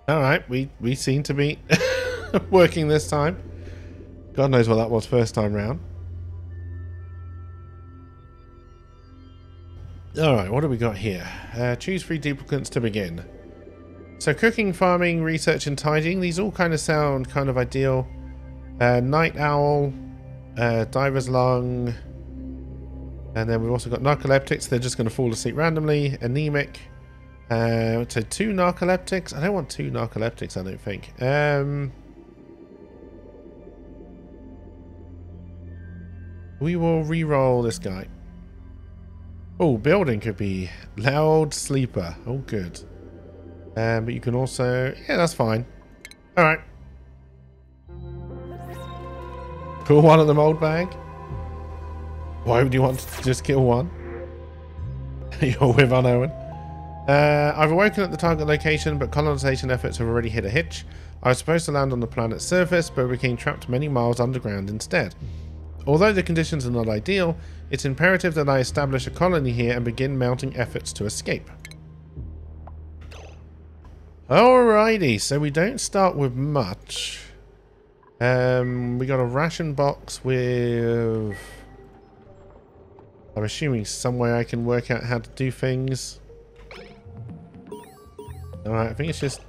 Alright, we seem to be working this time. God knows what that was first time round. Alright, what do we got here? Choose 3 duplicates to begin. So cooking, farming, research and tidying. These all kind of sound kind of ideal. Night owl, diver's lung. And then we've also got narcoleptics. They're just going to fall asleep randomly. Anemic. So 2 narcoleptics. I don't want 2 narcoleptics, I don't think. We will re-roll this guy. Oh, building could be loud sleeper. Oh, good. But you can also... Yeah, that's fine. Alright. Pull one of them old bag. Why would you want to just kill one? You're with unknown. I've awoken at the target location, but colonization efforts have already hit a hitch. I was supposed to land on the planet's surface, but became trapped many miles underground instead. Although the conditions are not ideal, it's imperative that I establish a colony here and begin mounting efforts to escape. Alrighty, so we don't start with much. We got a ration box with... I'm assuming somewhere I can work out how to do things. Alright, I think it's just...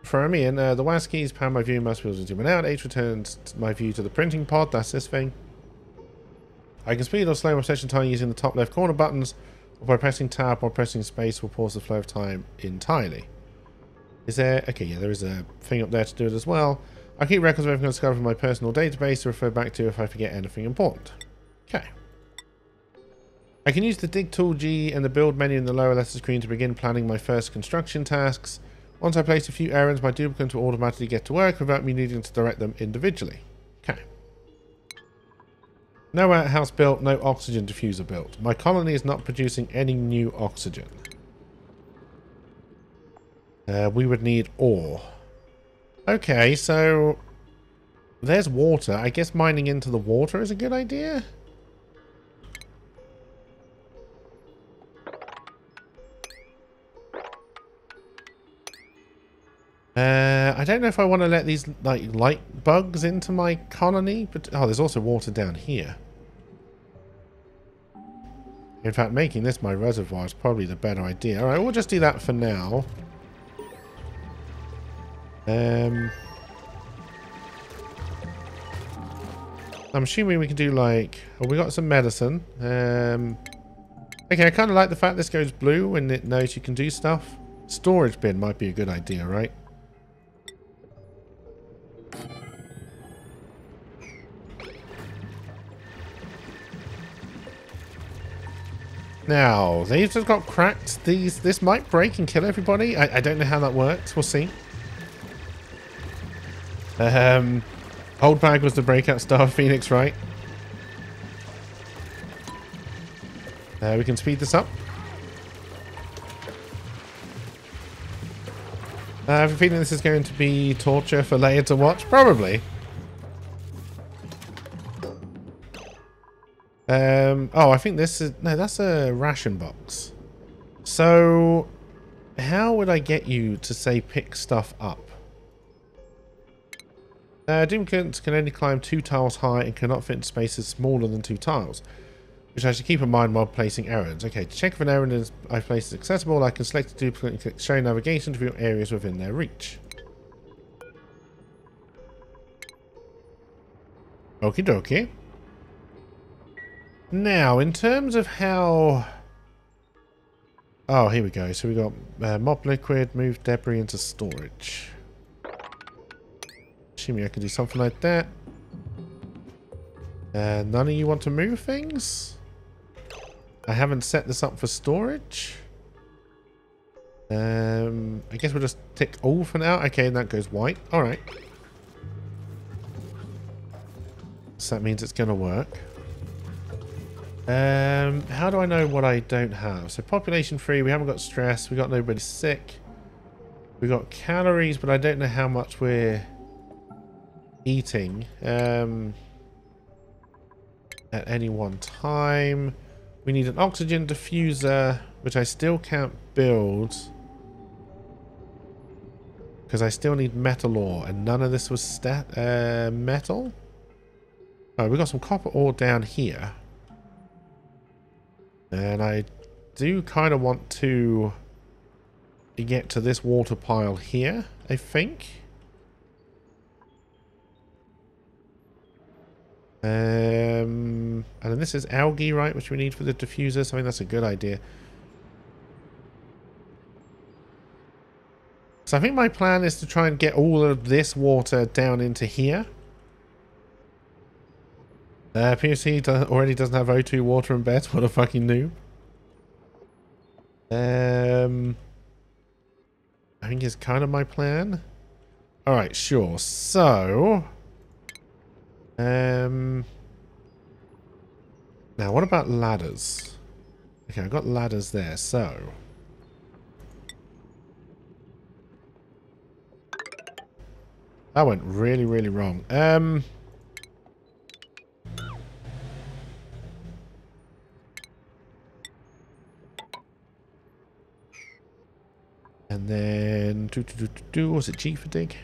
Throw me in. The WASD keys power my view, mouse wheels zoom in out. H returns my view to the printing pod. That's this thing. I can speed or slow my session time using the top left corner buttons, or by pressing tab or pressing space will pause the flow of time entirely. Is there... Okay, yeah, there is a thing up there to do it as well. I keep records of everything I discover from my personal database to refer back to if I forget anything important. Okay. I can use the dig tool G and the build menu in the lower left screen to begin planning my first construction tasks. Once I place a few errands, my duplicants will automatically get to work without me needing to direct them individually. Okay. No outhouse built, no oxygen diffuser built. My colony is not producing any new oxygen. We would need ore. Okay, so there's water. I guess mining into the water is a good idea. I don't know if I want to let these like light bugs into my colony, but oh, there's also water down here. In fact, making this my reservoir is probably the better idea. All right, we'll just do that for now. I'm assuming we can do like... Oh, we got some medicine. Okay, I kind of like the fact this goes blue when it knows you can do stuff. Storage bin might be a good idea, right? Now, they've just got cracked. This might break and kill everybody. I don't know how that works. We'll see. Old bag was the breakout star Phoenix, right? We can speed this up. I have a feeling this is going to be torture for Leia to watch. Probably. Oh, I think this is... No, that's a ration box. So, how would I get you to, say, pick stuff up? Doomkins can only climb 2 tiles high and cannot fit in spaces smaller than 2 tiles, which I should keep in mind while placing errands. Okay, to check if an errand I've placed is accessible, I can select a duplicate and click show navigation to view areas within their reach. Okie dokie. Now, in terms of how... Oh, here we go. So we got mop liquid, move debris into storage. Assuming I can do something like that. None of you want to move things? I haven't set this up for storage. I guess we'll just tick all for now. Okay, and that goes white. Alright. So that means it's going to work. How do I know what I don't have? So population free, we haven't got stress, we got nobody sick. We got calories, but I don't know how much we're eating at any one time. We need an oxygen diffuser, which I still can't build because I still need metal ore, and none of this was metal. Oh, we got some copper ore down here. And I do kind of want to get to this water pile here, I think. And then this is algae, right, which we need for the diffuser, so I think that's a good idea. So I think my plan is to try and get all of this water down into here. POC already doesn't have O2 water in bed. What a fucking noob. I think it's kind of my plan. Alright, sure. So... now, what about ladders? Okay, I've got ladders there, so... That went really, really wrong. And then... was it G for dig?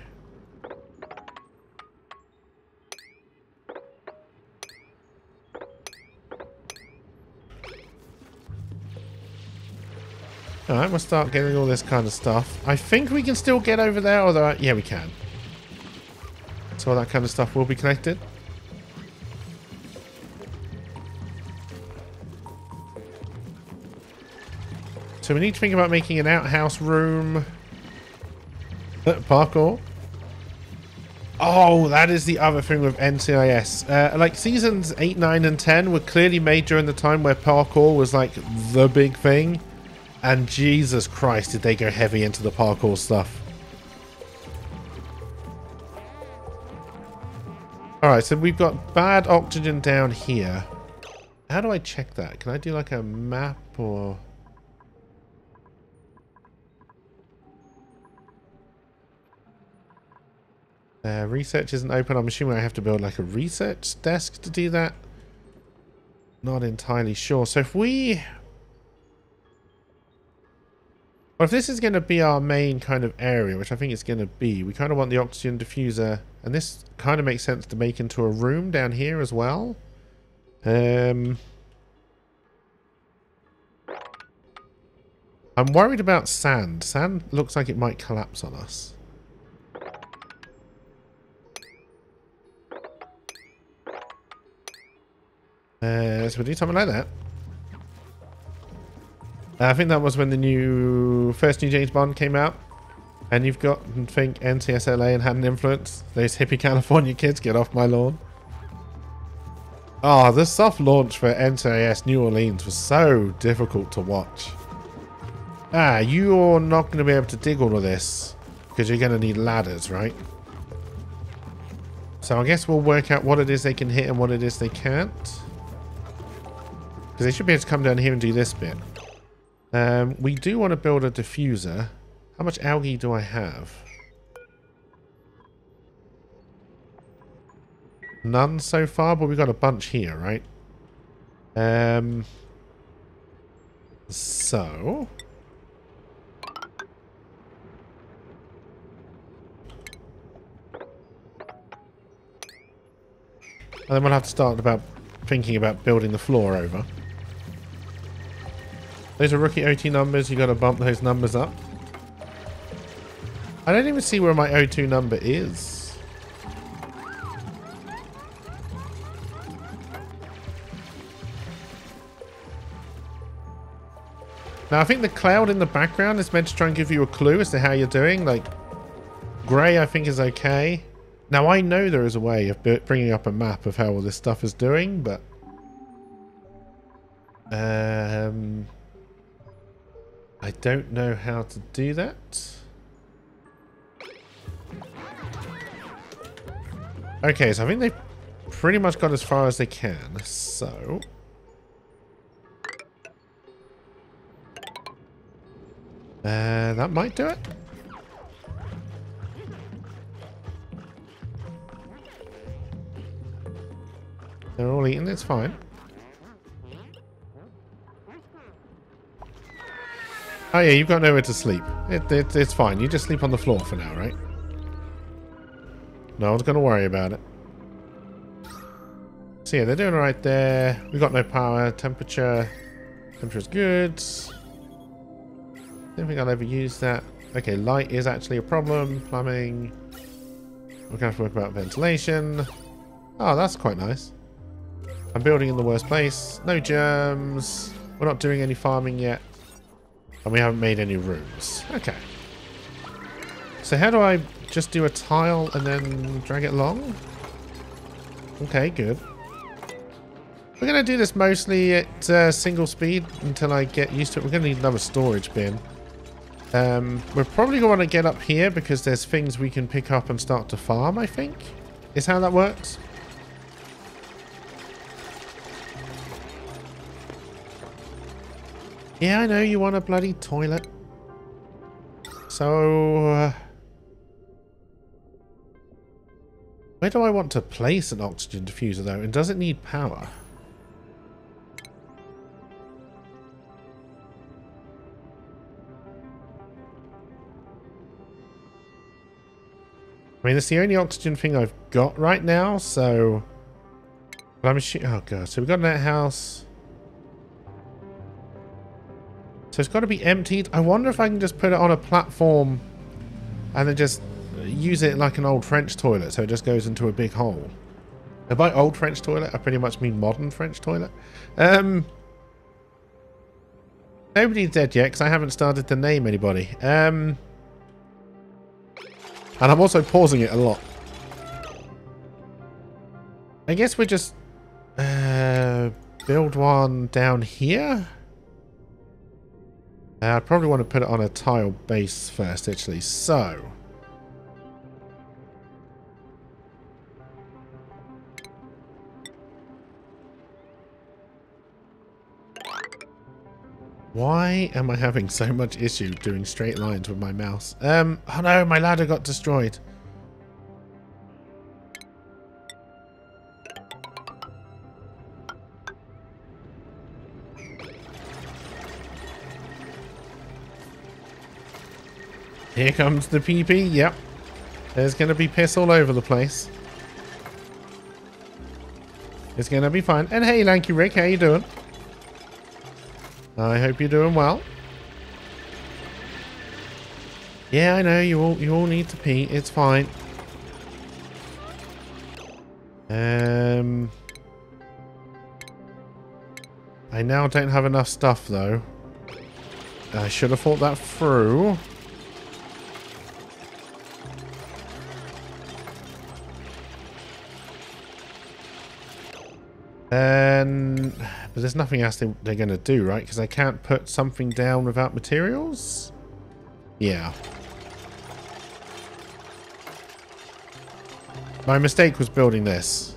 Alright, we'll start getting all this kind of stuff. I think we can still get over there, although... yeah, we can. So all that kind of stuff will be connected. So we need to think about making an outhouse room. Parkour. Oh, that is the other thing with NCIS. Like seasons 8, 9, and 10 were clearly made during the time where parkour was like the big thing. And Jesus Christ, did they go heavy into the parkour stuff. Alright, so we've got bad oxygen down here. How do I check that? Can I do like a map or... research isn't open. I'm assuming I have to build like a research desk to do that. Not entirely sure. So if we... well, if this is going to be our main kind of area, which I think it's going to be, we kind of want the oxygen diffuser, and this kind of makes sense to make into a room down here as well. I'm worried about sand. Sand looks like it might collapse on us. So we'll do something like that. I think that was when the first new James Bond came out. And you've got, I think, NCSLA and had an influence. Those hippie California kids, get off my lawn. Oh, the soft launch for NCIS New Orleans was so difficult to watch. Ah, you're not going to be able to dig all of this. Because you're going to need ladders, right? So I guess we'll work out what it is they can hit and what it is they can't. Because they should be able to come down here and do this bit. We do want to build a diffuser. How much algae do I have? None so far, but we've got a bunch here, right? So... and then we'll have to start thinking about building the floor over. Those are rookie OT numbers. You got to bump those numbers up. I don't even see where my O2 number is. Now, I think the cloud in the background is meant to try and give you a clue as to how you're doing. Like, grey, I think, is okay. Now, I know there is a way of bringing up a map of how all this stuff is doing, but... I don't know how to do that. Okay, so I think they've pretty much got as far as they can, so... that might do it. They're all eating, it's fine. Oh yeah, you've got nowhere to sleep. It's fine. You just sleep on the floor for now, right? No one's going to worry about it. So yeah, they're doing alright there. We've got no power. Temperature's good. Don't think I'll ever use that. Okay, light is actually a problem. Plumbing. We're going to have to work about ventilation. Oh, that's quite nice. I'm building in the worst place. No germs. We're not doing any farming yet. And we haven't made any rooms. Okay. So how do I just do a tile and then drag it along? Okay, good. We're going to do this mostly at single speed until I get used to it. We're going to need another storage bin. We're probably going to get up here because there's things we can pick up and start to farm, I think. Is how that works. Yeah, I know you want a bloody toilet. So, where do I want to place an oxygen diffuser though? And does it need power? I mean, it's the only oxygen thing I've got right now, so... But I'm assuming... Oh god, so we've got an outhouse. So it's got to be emptied. I wonder if I can just put it on a platform and then just use it like an old French toilet, so it just goes into a big hole. And by old French toilet, I pretty much mean modern French toilet. Nobody's dead yet, because I haven't started to name anybody. And I'm also pausing it a lot. I guess we just build one down here. I'd probably want to put it on a tile base first, actually. So, why am I having so much issue doing straight lines with my mouse? Oh no, my ladder got destroyed. Here comes the PP. Yep. There's going to be piss all over the place. It's going to be fine. And hey, Lanky Rick, how you doing? I hope you're doing well. Yeah, I know you all need to pee. It's fine. I now don't have enough stuff though. I should have thought that through. But there's nothing else they're going to do, right? Because I can't put something down without materials? Yeah. My mistake was building this.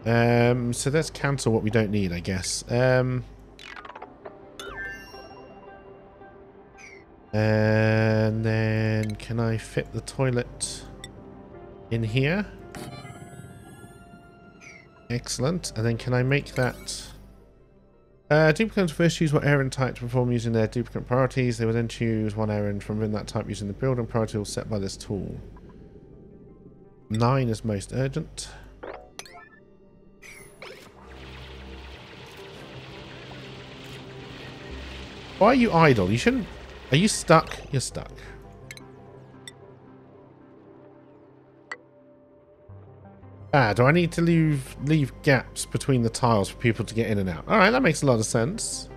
So let's cancel what we don't need, I guess. And then can I fit the toilet in here? Excellent. And then can I make that... Duplicants first choose what errand type to perform using their duplicant priorities. They will then choose one errand from within that type using the build and priority tool set by this tool. 9 is most urgent. Why are you idle? You shouldn't... Are you stuck? You're stuck. Ah, do I need to leave gaps between the tiles for people to get in and out? Alright, that makes a lot of sense.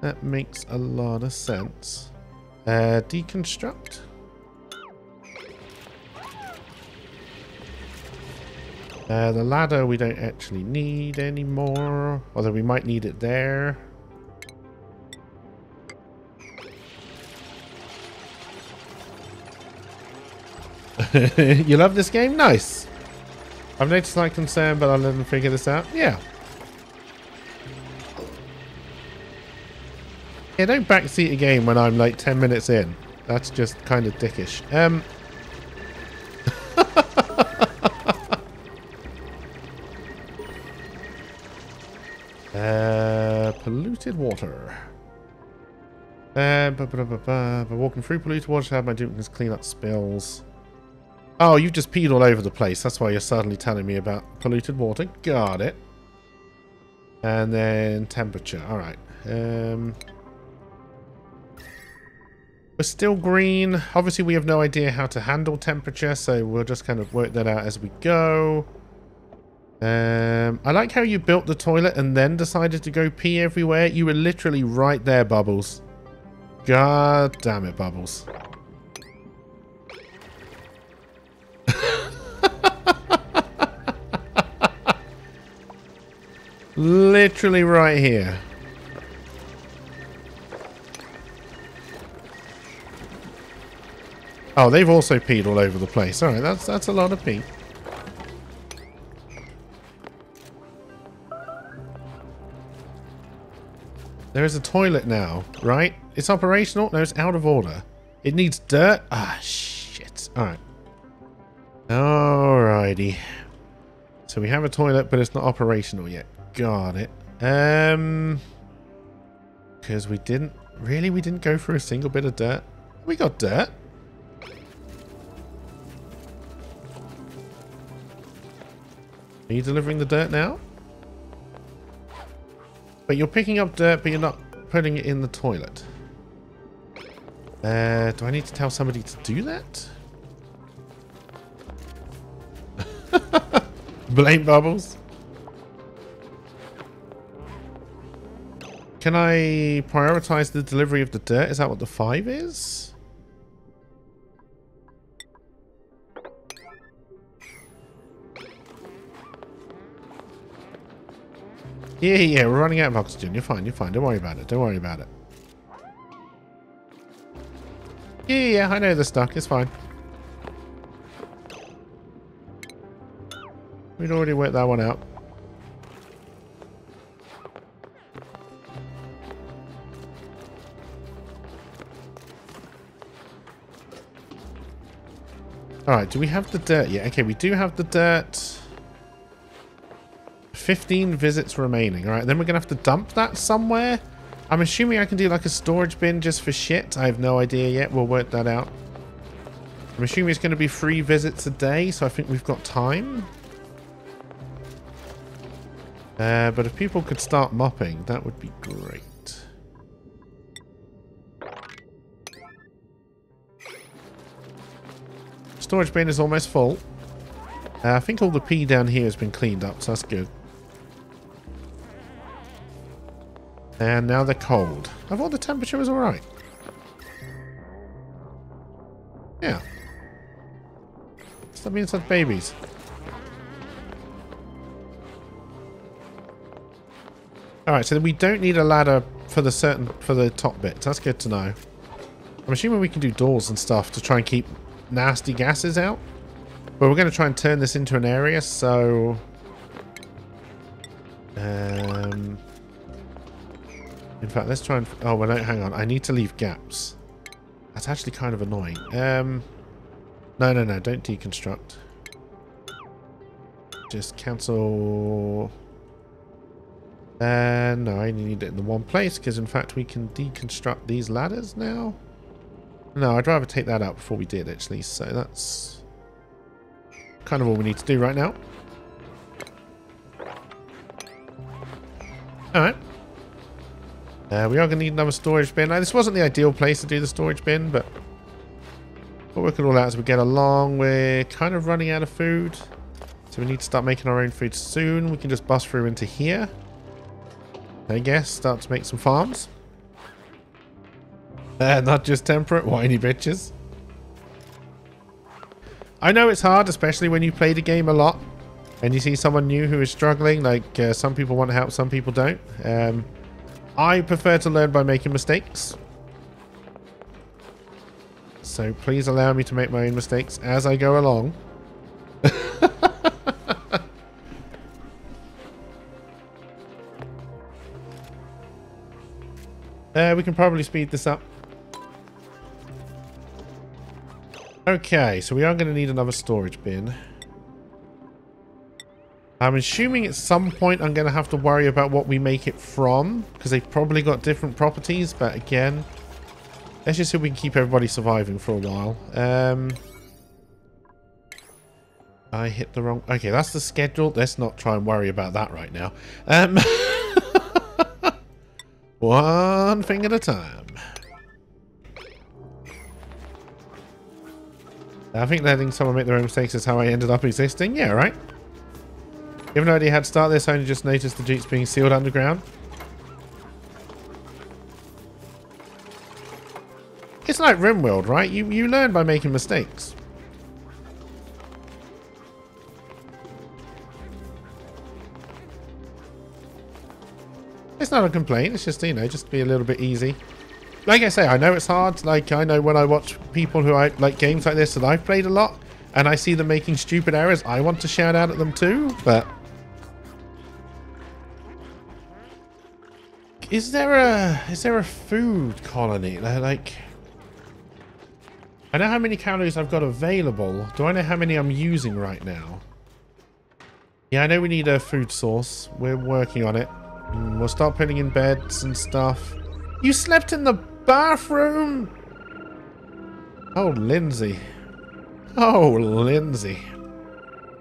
That makes a lot of sense. Deconstruct. The ladder we don't actually need anymore. Although we might need it there. You love this game? Nice. I've noticed slight concern, but I'll let them figure this out. Yeah. Yeah, don't backseat a game when I'm like 10 minutes in. That's just kind of dickish. Polluted water. By walking through polluted water, have my duplicates clean up spills. Oh, you've just peed all over the place. That's why you're suddenly telling me about polluted water. Got it. And then temperature. All right. We're still green. Obviously, we have no idea how to handle temperature, so we'll just kind of work that out as we go. I like how you built the toilet and then decided to go pee everywhere. You were literally right there, Bubbles. God damn it, Bubbles. Literally right here. Oh, they've also peed all over the place. All right, that's a lot of pee. There is a toilet now, right? It's operational. No, it's out of order. It needs dirt. Ah, shit. All right. Alrighty. So we have a toilet, but it's not operational yet. Got it. Because we didn't go through a single bit of dirt. We got dirt. Are you delivering the dirt now? But you're picking up dirt, but you're not putting it in the toilet. Do I need to tell somebody to do that? Blame Bubbles. Can I prioritize the delivery of the dirt? Is that what the 5 is? Yeah, we're running out of oxygen. You're fine, you're fine. Don't worry about it. Don't worry about it. Yeah, I know they're stuck. It's fine. We'd already worked that one out. Alright, do we have the dirt yet? Okay, we do have the dirt. 15 visits remaining. Alright, then we're going to have to dump that somewhere. I'm assuming I can do like a storage bin just for shit. I have no idea yet. We'll work that out. I'm assuming it's going to be 3 visits a day, so I think we've got time. But if people could start mopping, that would be great. Storage bin is almost full. I think all the pee down here has been cleaned up, so that's good. And now they're cold. I thought the temperature was alright. Yeah. Stop being such babies. Alright, so we don't need a ladder for the top bit. That's good to know. I'm assuming we can do doors and stuff to try and keep nasty gases out. But we're going to try and turn this into an area, so... in fact, let's try and... Oh, well, no, hang on. I need to leave gaps. That's actually kind of annoying. No, don't deconstruct. Just cancel... no, I need it in the one place, because in fact we can deconstruct these ladders now. No, I'd rather take that out before we did, actually. So that's kind of all we need to do right now. Alright. We are going to need another storage bin. Now, this wasn't the ideal place to do the storage bin, but we'll work it all out as we get along. We're kind of running out of food, so we need to start making our own food soon. We can just bust through into here, I guess, start to make some farms. Not just temperate, whiny bitches. I know it's hard, especially when you play the game a lot and you see someone new who is struggling. Like, some people want to help, some people don't. I prefer to learn by making mistakes. So please allow me to make my own mistakes as I go along. We can probably speed this up. Okay, so we are going to need another storage bin. I'm assuming at some point I'm going to have to worry about what we make it from, because they've probably got different properties, but again, Let's just see if we can keep everybody surviving for a while. I hit the wrong... Okay, that's the schedule. Let's not try and worry about that right now. One thing at a time. I think letting someone make their own mistakes is how I ended up existing. Yeah, right? You have no idea how to start this. I only just noticed the jeeps being sealed underground. It's like RimWorld, right? You learn by making mistakes. It's not a complaint. It's just, you know, just be a little bit easy. Like I say, I know it's hard. Like, I know when I watch people who I like games like this that I've played a lot, and I see them making stupid errors, I want to shout out at them too, but... Is there a food colony? Like... I know how many calories I've got available. Do I know how many I'm using right now? Yeah, I know we need a food source. We're working on it. We'll start putting in beds and stuff. You slept in the bathroom? Oh, Lindsay. Oh, Lindsay.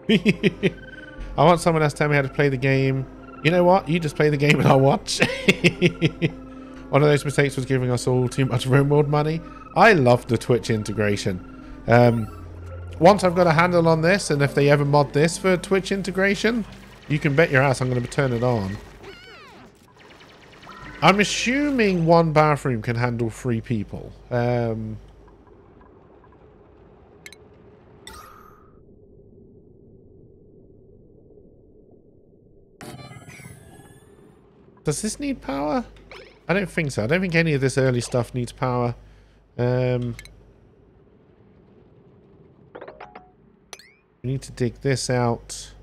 I want someone else to tell me how to play the game. You know what? You just play the game and I'll watch. One of those mistakes was giving us all too much RimWorld money. I love the Twitch integration. Once I've got a handle on this, and if they ever mod this for Twitch integration, you can bet your ass I'm going to turn it on. I'm assuming one bathroom can handle 3 people. Does this need power? I don't think so. I don't think any of this early stuff needs power. We need to dig this out.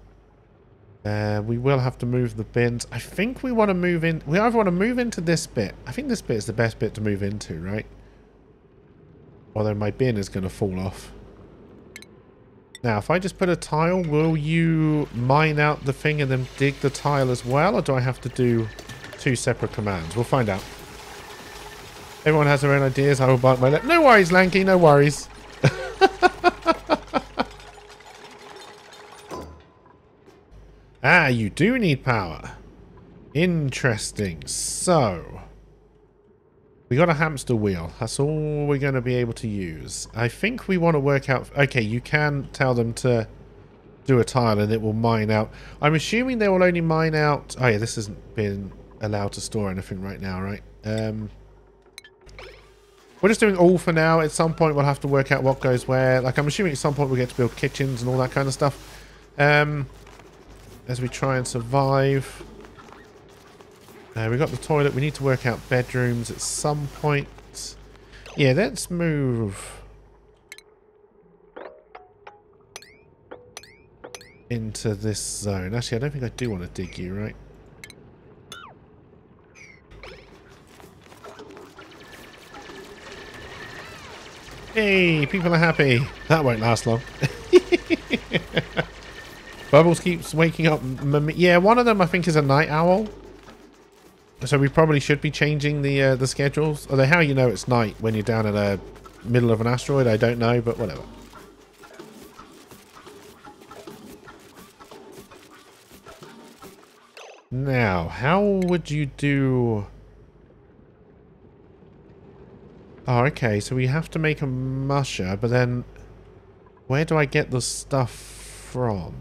We will have to move the bins. I think we want to move in. We either want to move into this bit. I think this bit is the best bit to move into, right? Although my bin is going to fall off. Now, if I just put a tile, will you mine out the thing and then dig the tile as well? Or do I have to do 2 separate commands? We'll find out. Everyone has their own ideas. I will bite my lip. No worries, Lanky. No worries. Ah, you do need power. Interesting. So, we got a hamster wheel. That's all we're going to be able to use. I think we want to work out... Okay, you can tell them to do a tile and it will mine out. I'm assuming they will only mine out... Oh yeah, this hasn't been allowed to store anything right now, right? We're just doing all for now. At some point, we'll have to work out what goes where. Like, I'm assuming at some point we'll get to build kitchens and all that kind of stuff. As we try and survive. We got the toilet. We need to work out bedrooms at some point. Yeah, let's move into this zone. Actually, I don't think I do want to dig you, right? Hey, people are happy. That won't last long. Bubbles keeps waking up. Yeah, one of them I think is a night owl. So we probably should be changing the schedules. Although how you know it's night when you're down in the middle of an asteroid, I don't know, but whatever. Now, how would you do... Oh, okay, so we have to make a musher, but then where do I get the stuff from?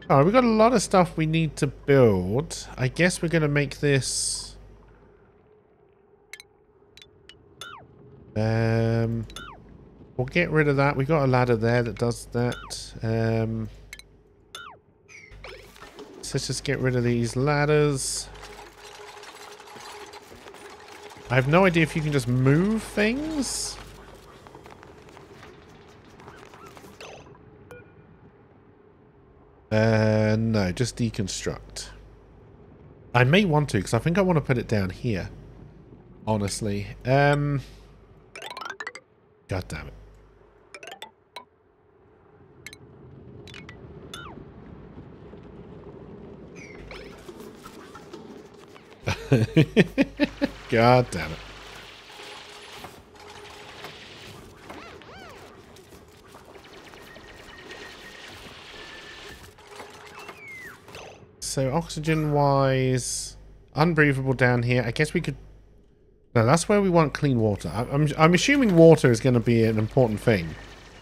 Oh, we've got a lot of stuff we need to build. I guess we're going to make this... We'll get rid of that. We've got a ladder there that does that. So let's just get rid of these ladders. I have no idea if you can just move things. No, just deconstruct. I may want to, because I think I want to put it down here. Honestly. God damn it. God damn it. So oxygen-wise, unbreathable down here. I guess we could... No, that's where we want clean water. I'm assuming water is going to be an important thing.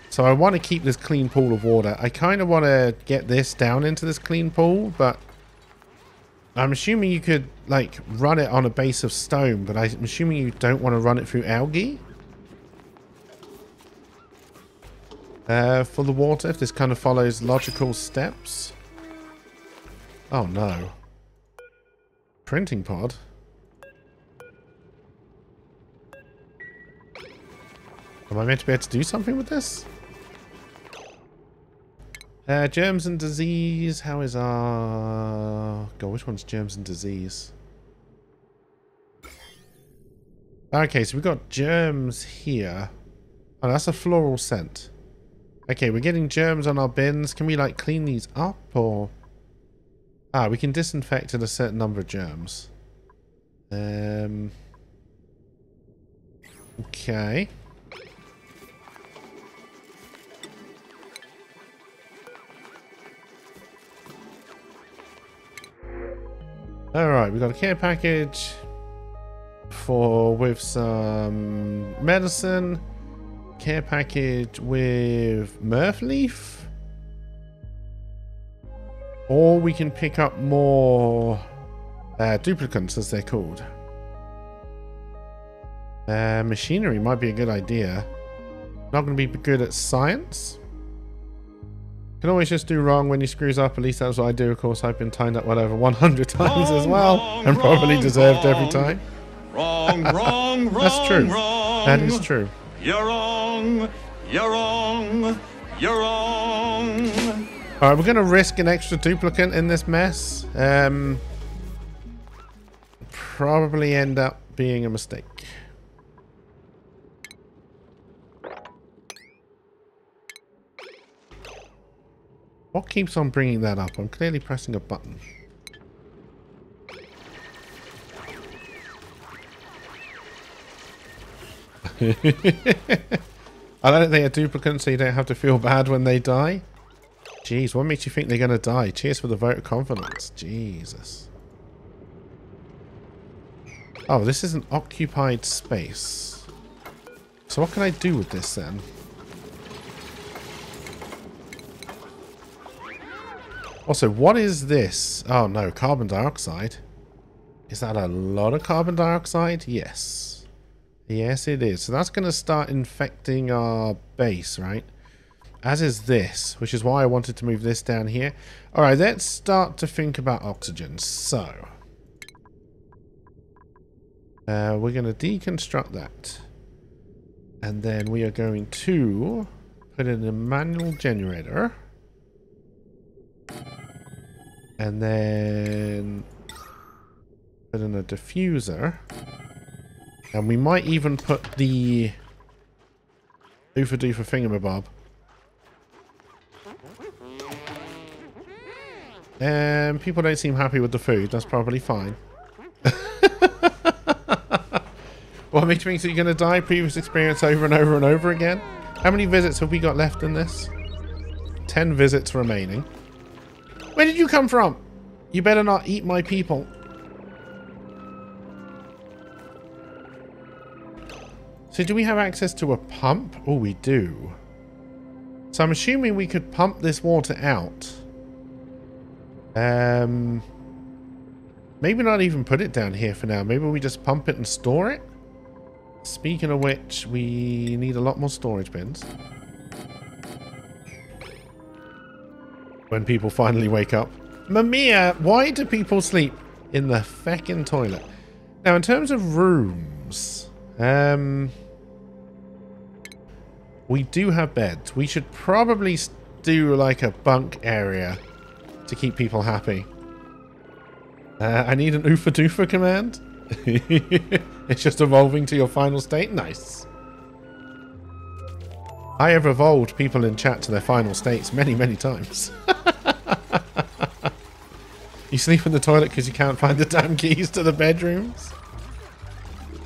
So I want to keep this clean pool of water. I kind of want to get this down into this clean pool, but I'm assuming you could, like, run it on a base of stone, but I'm assuming you don't want to run it through algae. For the water, if this kind of follows logical steps. Oh no. Printing pod? Am I meant to be able to do something with this? Germs and disease. How is our... God, which one's germs and disease? Okay, so we've got germs here. Oh, that's a floral scent. Okay, we're getting germs on our bins. Can we, like, clean these up, or... Ah, we can disinfect at a certain number of germs. Okay. Alright, we got a care package with some medicine. Care package with Murph Leaf. Or we can pick up more duplicants, as they're called. Machinery might be a good idea. Not going to be good at science. Can always just do wrong when he screws up. At least that's what I do. Of course, I've been timed up well over 100 times as well. And probably deserved every time. Wrong, wrong, That's true. wrong. That is true. You're wrong. You're wrong. You're wrong. Alright, we're going to risk an extra duplicant in this mess. Probably end up being a mistake. What keeps on bringing that up? I'm clearly pressing a button. I don't think a duplicant, so you don't have to feel bad when they die. Jeez, what makes you think they're going to die? Cheers for the vote of confidence. Jesus. Oh, this is an occupied space. So what can I do with this then? Also, what is this? Oh no, carbon dioxide. Is that a lot of carbon dioxide? Yes. Yes, it is. So that's going to start infecting our base, right? As is this, which is why I wanted to move this down here. Alright, let's start to think about oxygen. So, we're going to deconstruct that. And then we are going to put in a manual generator. And then put in a diffuser. And we might even put the Oofa Doofa Thingamabob. And people don't seem happy with the food. That's probably fine. What makes you think that you're going to die? Previous experience over and over and over again? How many visits have we got left in this? 10 visits remaining. Where did you come from? You better not eat my people. So do we have access to a pump? Oh, we do. So I'm assuming we could pump this water out. Maybe not even put it down here for now. Maybe we just pump it and store it. Speaking of which, we need a lot more storage bins. When people finally wake up. Mamiya, why do people sleep in the feckin' toilet? Now, in terms of rooms, we do have beds. We should probably do like a bunk area to keep people happy. I need an Oofa Doofa command. It's just evolving to your final state. Nice. I have evolved people in chat to their final states many, many times. You sleep in the toilet because you can't find the damn keys to the bedrooms.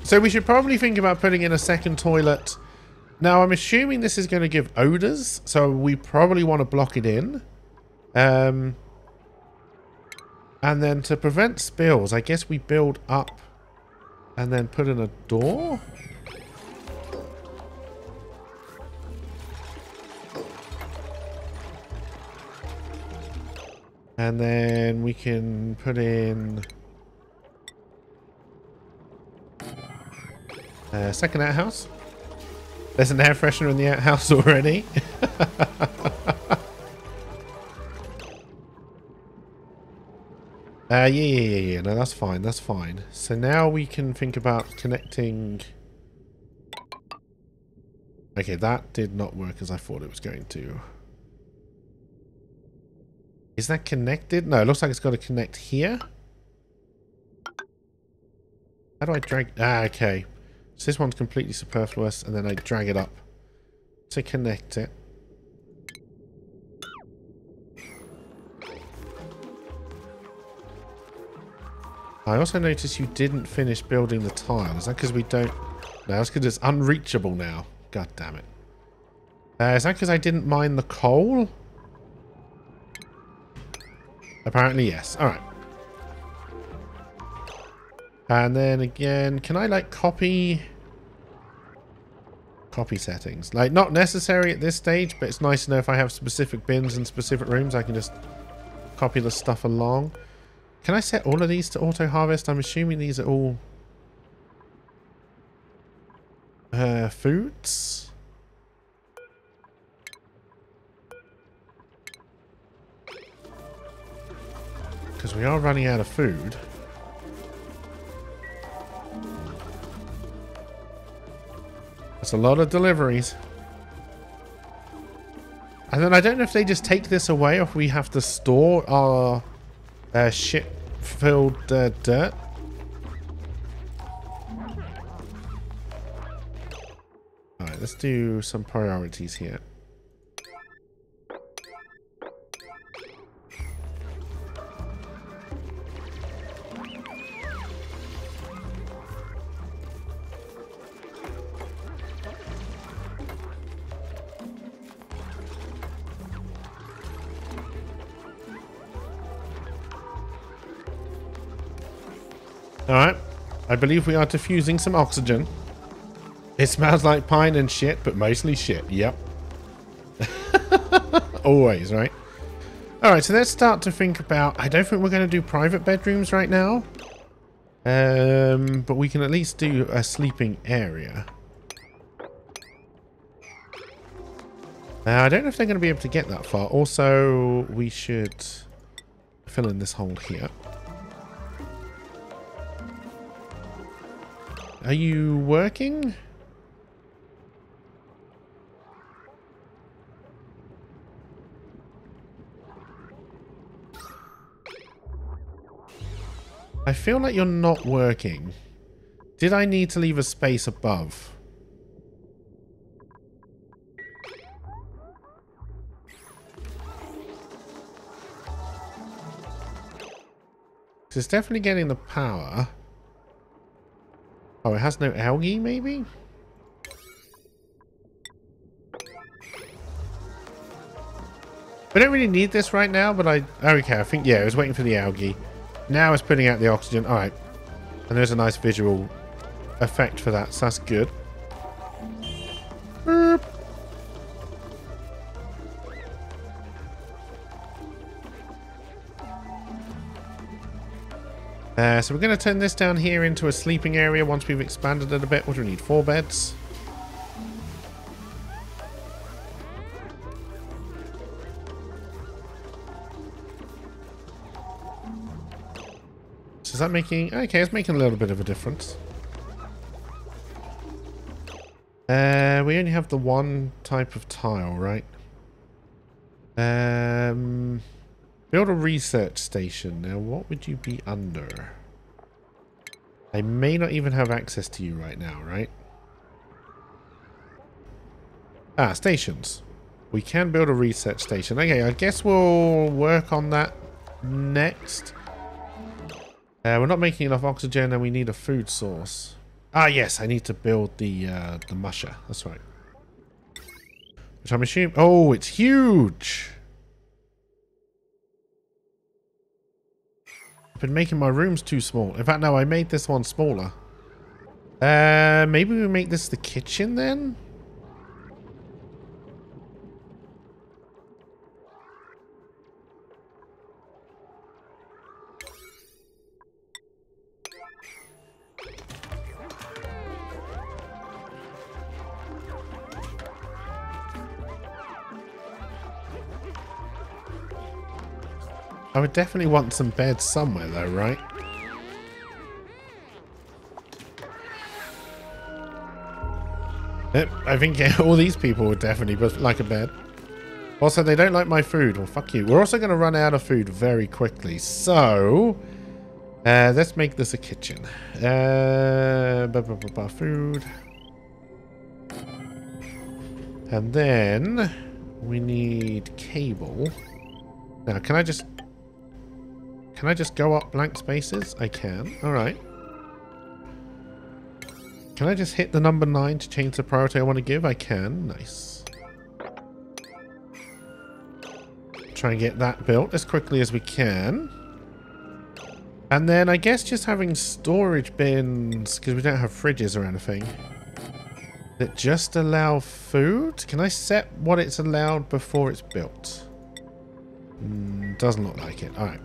So we should probably think about putting in a second toilet. Now, I'm assuming this is going to give odors, so we probably want to block it in. And then to prevent spills, I guess we build up and then put in a door. And then we can put in a second outhouse. There's an air freshener in the outhouse already. Yeah. No, that's fine. That's fine. So now we can think about connecting. Okay, that did not work as I thought it was going to. Is that connected? No, it looks like it's got to connect here. How do I drag? Ah, okay. So this one's completely superfluous, and then I drag it up to connect it. I also noticed you didn't finish building the tile. Is that because we don't... No, that's because it's unreachable now. God damn it. Is that because I didn't mine the coal? Apparently, yes. Alright. And then again, can I like copy settings? Like, not necessary at this stage, but it's nice to know if I have specific bins and specific rooms, I can just copy the stuff along. Can I set all of these to auto harvest? I'm assuming these are all foods. Because we are running out of food. That's a lot of deliveries. And then I don't know if they just take this away or if we have to store our shit-filled dirt. Alright, let's do some priorities here. Alright, I believe we are diffusing some oxygen. It smells like pine and shit, but mostly shit. Yep. Always, right? Alright, so let's start to think about... I don't think we're going to do private bedrooms right now. But we can at least do a sleeping area. I don't know if they're going to be able to get that far. Also, we should fill in this hole here. Are you working? I feel like you're not working. Did I need to leave a space above? It's definitely getting the power. Oh, it has no algae, maybe? We don't really need this right now, but okay, I think, yeah, I was waiting for the algae. Now it's putting out the oxygen. Alright. And there's a nice visual effect for that, so that's good. Boop. So we're going to turn this down here into a sleeping area once we've expanded it a bit. What do we need? 4 beds. So is that making... Okay, it's making a little bit of a difference. We only have the one type of tile, right? Build a research station. Now, what would you be under? I may not even have access to you right now, right? Ah, stations. We can build a research station. Okay, I guess we'll work on that next. We're not making enough oxygen and we need a food source. Ah, yes, I need to build the musher. That's right. Which I'm assuming... Oh, it's huge! I've been making my rooms too small. In fact, no, I made this one smaller. Maybe we make this the kitchen then? I would definitely want some beds somewhere though, right? Yep, I think all these people would definitely like a bed. Also, they don't like my food. Well, fuck you. We're also going to run out of food very quickly. So, let's make this a kitchen. Food. And then we need cable. Now, can I just go up blank spaces? I can. All right. Can I just hit the number 9 to change the priority I want to give? I can. Nice. Try and get that built as quickly as we can. And then I guess just having storage bins, because we don't have fridges or anything, that just allow food. Can I set what it's allowed before it's built? Doesn't look like it. All right.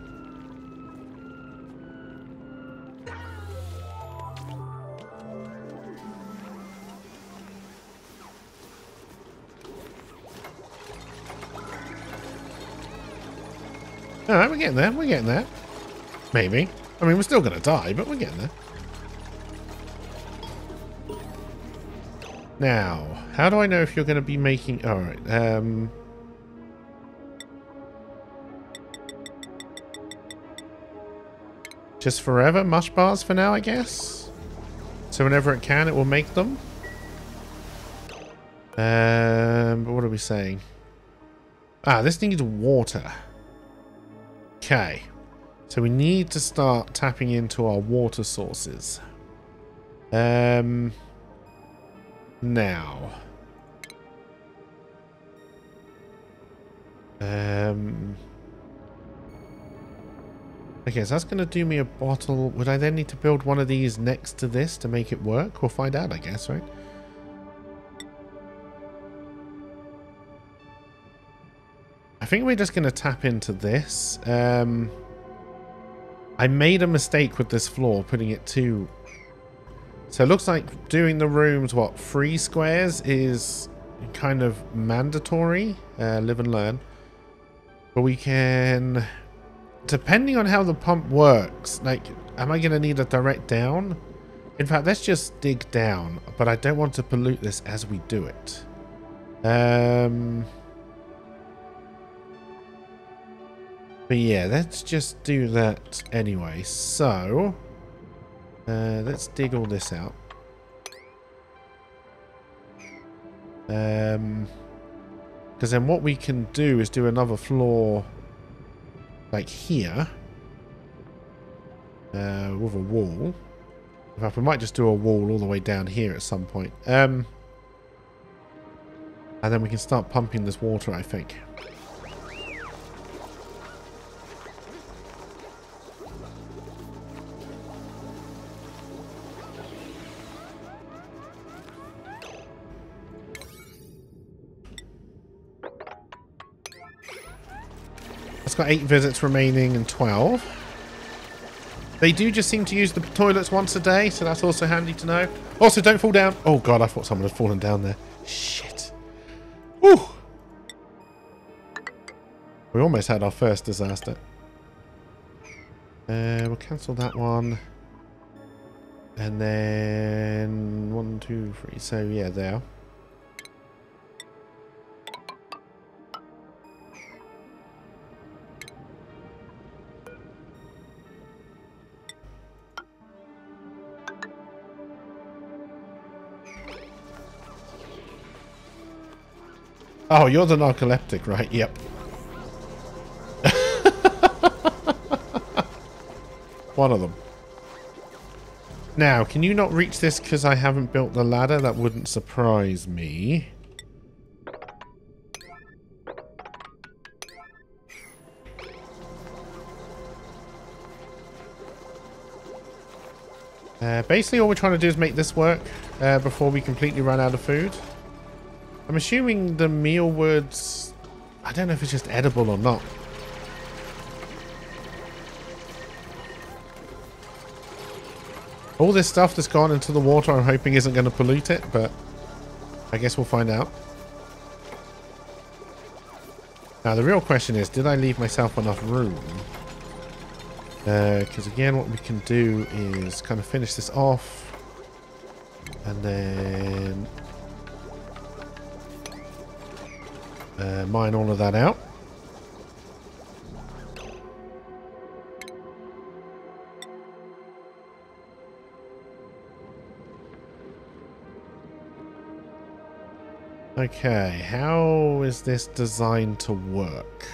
Alright, we're getting there. We're getting there. Maybe. I mean, we're still going to die, but we're getting there. Now, how do I know if you're going to be making... Alright, just forever mush bars for now, I guess. So whenever it can, it will make them. But what are we saying? Ah, this needs water. Okay, so we need to start tapping into our water sources. Now. Okay, so that's going to do me a bottle. Would I then need to build one of these next to this to make it work? We'll find out, I guess, right? I think we're just going to tap into this. I made a mistake with this floor, putting it too... So it looks like doing the rooms, what, 3 squares is kind of mandatory. Live and learn. But we can... Depending on how the pump works, like, am I going to need a direct down? In fact, let's just dig down. But I don't want to pollute this as we do it. But yeah, let's just do that anyway. So, let's dig all this out. Because then what we can do is do another floor like here. With a wall. In fact, we might just do a wall all the way down here at some point. And then we can start pumping this water, I think. It's got 8 visits remaining and 12. They do just seem to use the toilets once a day, so that's also handy to know. Also, don't fall down. Oh god, I thought someone had fallen down there. Shit. Woo! We almost had our first disaster. We'll cancel that one. And then 1, 2, 3. So yeah, there. Oh, you're the narcoleptic, right? Yep. One of them. Now, can you not reach this because I haven't built the ladder? That wouldn't surprise me. Basically, all we're trying to do is make this work before we completely run out of food. I'm assuming the mealwords... I don't know if it's just edible or not. All this stuff that's gone into the water, I'm hoping isn't going to pollute it, but I guess we'll find out. Now, the real question is, did I leave myself enough room? Because again, what we can do is kind of finish this off. And then... mine all of that out. Okay, how is this designed to work?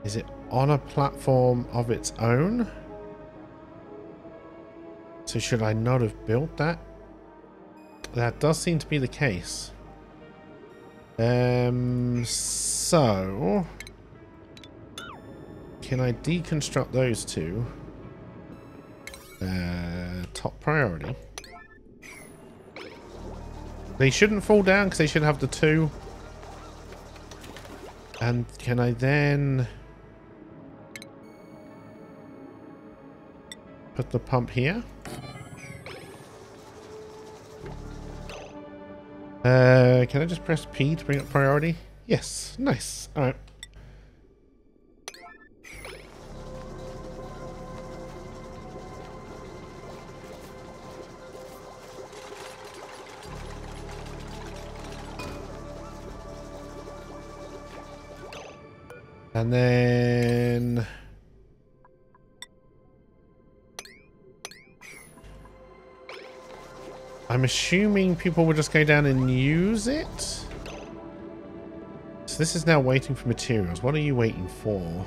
Is it on a platform of its own? So should I not have built that? That does seem to be the case. So... Can I deconstruct those two? Top priority. They shouldn't fall down because they should have the two. And can I then... put the pump here? Can I just press P to bring up priority? Yes, nice. Alright. And then... I'm assuming people will just go down and use it. So this is now waiting for materials. What are you waiting for?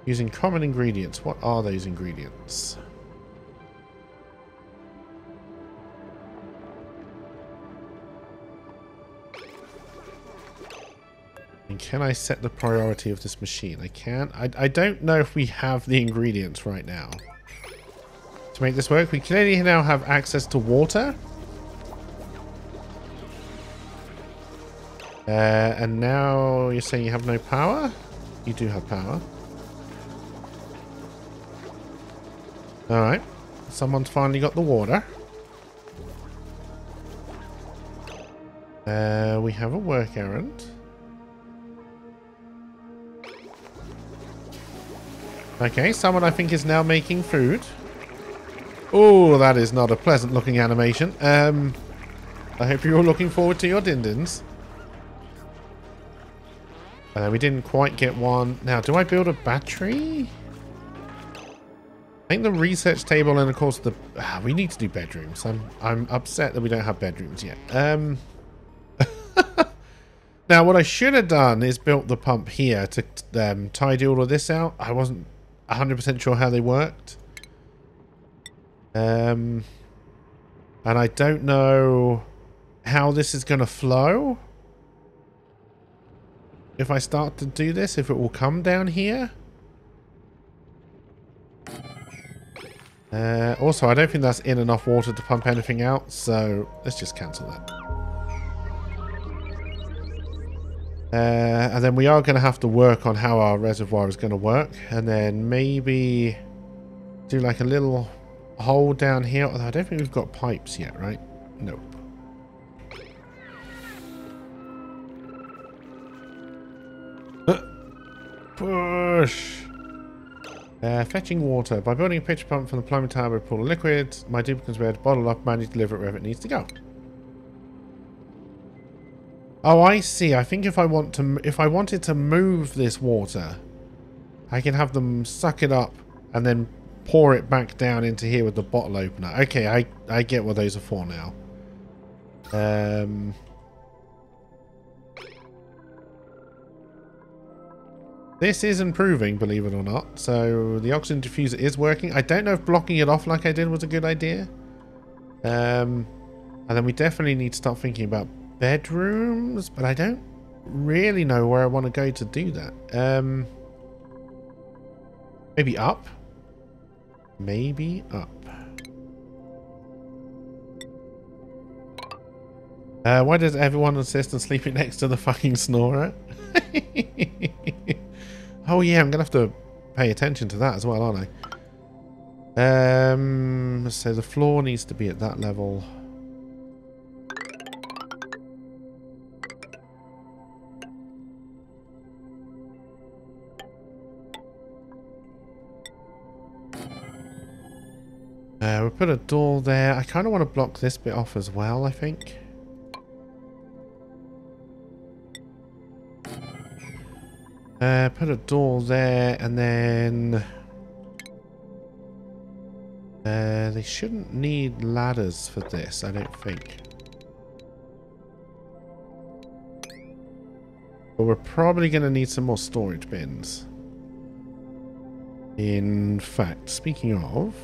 Using common ingredients. What are those ingredients? And can I set the priority of this machine? I can. I don't know if we have the ingredients right now to make this work. We clearly now have access to water. And now you're saying you have no power? You do have power. Alright. Someone's finally got the water. We have a work errand. Okay, someone I think is now making food. Oh, that is not a pleasant looking animation. I hope you're all looking forward to your din-dins. We didn't quite get one. Now, do I build a battery? I think the research table and of course the... we need to do bedrooms. I'm upset that we don't have bedrooms yet. Now, what I should have done is built the pump here to tidy all of this out. I wasn't 100% sure how they worked. And I don't know how this is going to flow. If I start to do this, if it will come down here. Also, I don't think that's in enough water to pump anything out, so let's just cancel that. And then we are going to have to work on how our reservoir is going to work. And then maybe do like a little hole down here. Although I don't think we've got pipes yet, right? Nope. Push! Fetching water. By building a pitch pump from the plumbing tower with a pool of liquid, my duplicates will be able to bottle up, manually deliver it wherever it needs to go. Oh, I see. I think if I wanted to move this water, I can have them suck it up and then pour it back down into here with the bottle opener. Okay, I get what those are for now. This is improving, believe it or not. So the oxygen diffuser is working. I don't know if blocking it off like I did was a good idea. And then we definitely need to start thinking about bedrooms, but I don't really know where I want to go to do that. Maybe up? Maybe up. Why does everyone insist on sleeping next to the fucking snorer? Oh yeah, I'm gonna have to pay attention to that as well, aren't I? So the floor needs to be at that level. We'll put a door there. I kind of want to block this bit off as well, I think. Put a door there, and then they shouldn't need ladders for this, I don't think. But we're probably going to need some more storage bins. In fact, speaking of...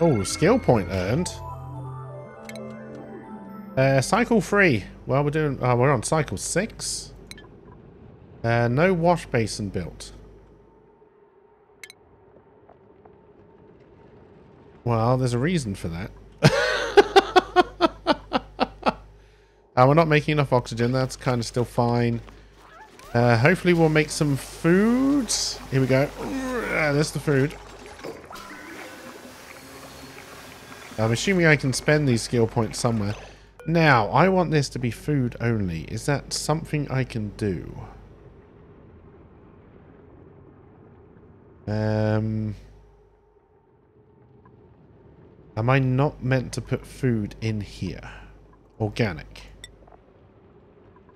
Oh, skill point earned. Cycle 3. Well, we're on cycle 6. No wash basin built. Well, there's a reason for that. We're not making enough oxygen. That's kind of still fine. Hopefully we'll make some food. Here we go. There's the food. I'm assuming I can spend these skill points somewhere. Now, I want this to be food only. Is that something I can do? Am I not meant to put food in here? Organic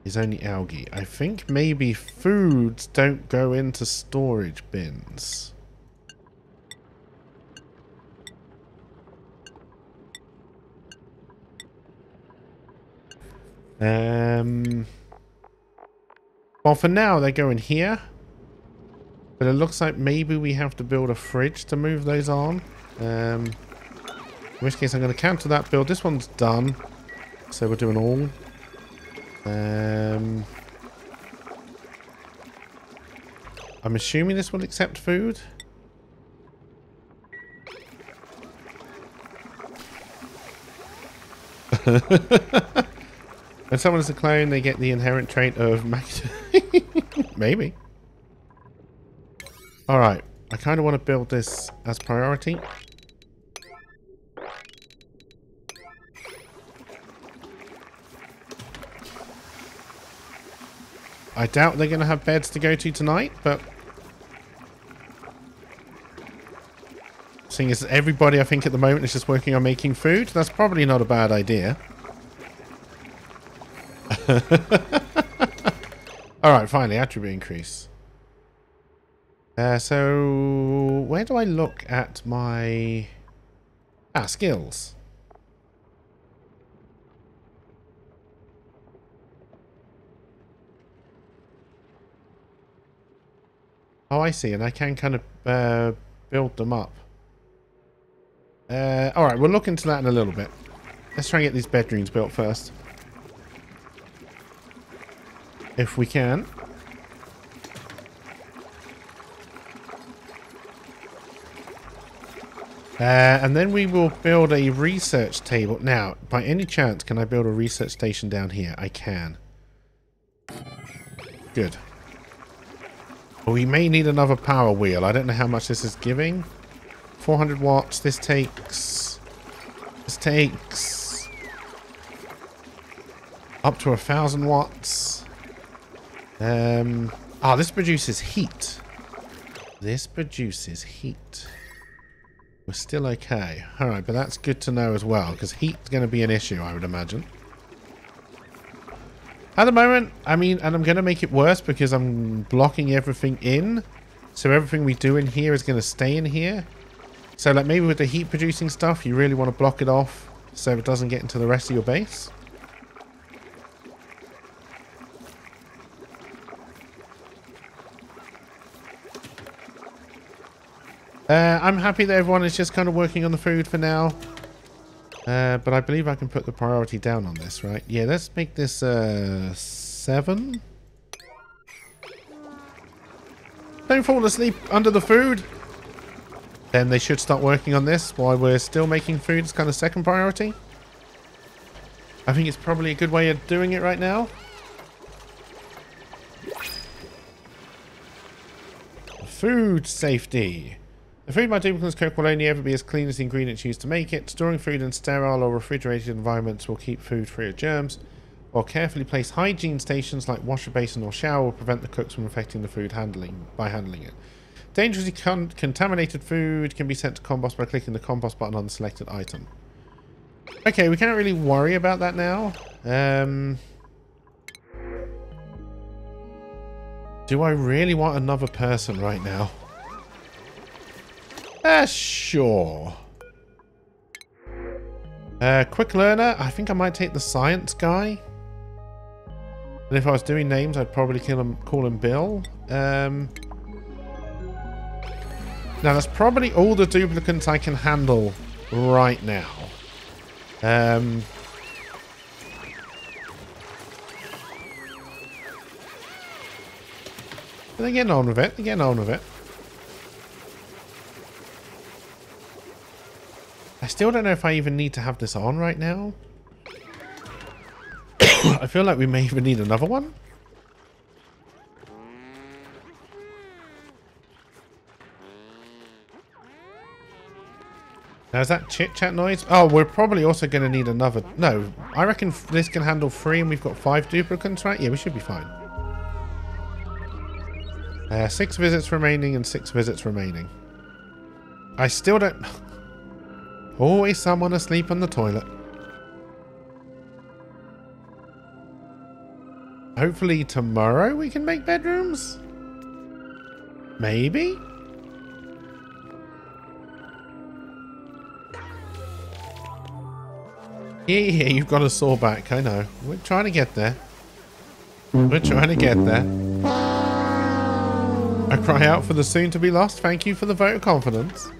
is only algae. I think maybe foods don't go into storage bins. Well, for now, they go in here. But it looks like maybe we have to build a fridge to move those on. In which case, I'm going to cancel that build. This one's done. So we're doing all. I'm assuming this will accept food. When someone is a clone, they get the inherent trait of maybe. Alright, I kind of want to build this as priority. I doubt they're going to have beds to go to tonight, but... seeing as everybody, I think, at the moment is just working on making food, that's probably not a bad idea. Alright, finally, attribute increase. So, where do I look at my... skills. Oh, I see, and I can kind of build them up. Alright, we'll look into that in a little bit. Let's try and get these bedrooms built first. If we can. And then we will build a research table. Now, by any chance, can I build a research station down here? I can. Good. We may need another power wheel. I don't know how much this is giving. 400 watts. This takes up to 1,000 watts. Ah, this produces heat. This produces heat. We're still okay. Alright, but that's good to know as well, because heat's going to be an issue, I would imagine. At the moment, I mean, and I'm going to make it worse because I'm blocking everything in. So everything we do in here is going to stay in here. So like maybe with the heat producing stuff, you really want to block it off so it doesn't get into the rest of your base. I'm happy that everyone is just kind of working on the food for now. But I believe I can put the priority down on this, right? Yeah, let's make this 7. Don't fall asleep under the food. Then they should start working on this while we're still making food as kind of second priority. I think it's probably a good way of doing it right now. Food safety. The food my duplicates cook will only ever be as clean as the ingredients used to make it. Storing food in sterile or refrigerated environments will keep food free of germs, while carefully placed hygiene stations like washer basin or shower will prevent the cooks from affecting the food by handling it. Dangerously contaminated food can be sent to compost by clicking the compost button on the selected item. Okay, we can't really worry about that now. Do I really want another person right now? Sure. Quick learner. I think I might take the science guy. And if I was doing names, I'd probably call him Bill. Now, that's probably all the duplicates I can handle right now. But they're getting on with it. They're getting on with it. I still don't know if I even need to have this on right now. I feel like we may even need another one. Now, is that chit-chat noise? Oh, we're probably also going to need another... No, I reckon this can handle 3 and we've got 5 duplicates, right? Yeah, we should be fine. 6 visits remaining and 6 visits remaining. I still don't... Always someone asleep on the toilet. Hopefully tomorrow we can make bedrooms? Maybe? Yeah, you've got a sore back, I know. We're trying to get there. We're trying to get there. I cry out for the soon to be lost. Thank you for the vote of confidence.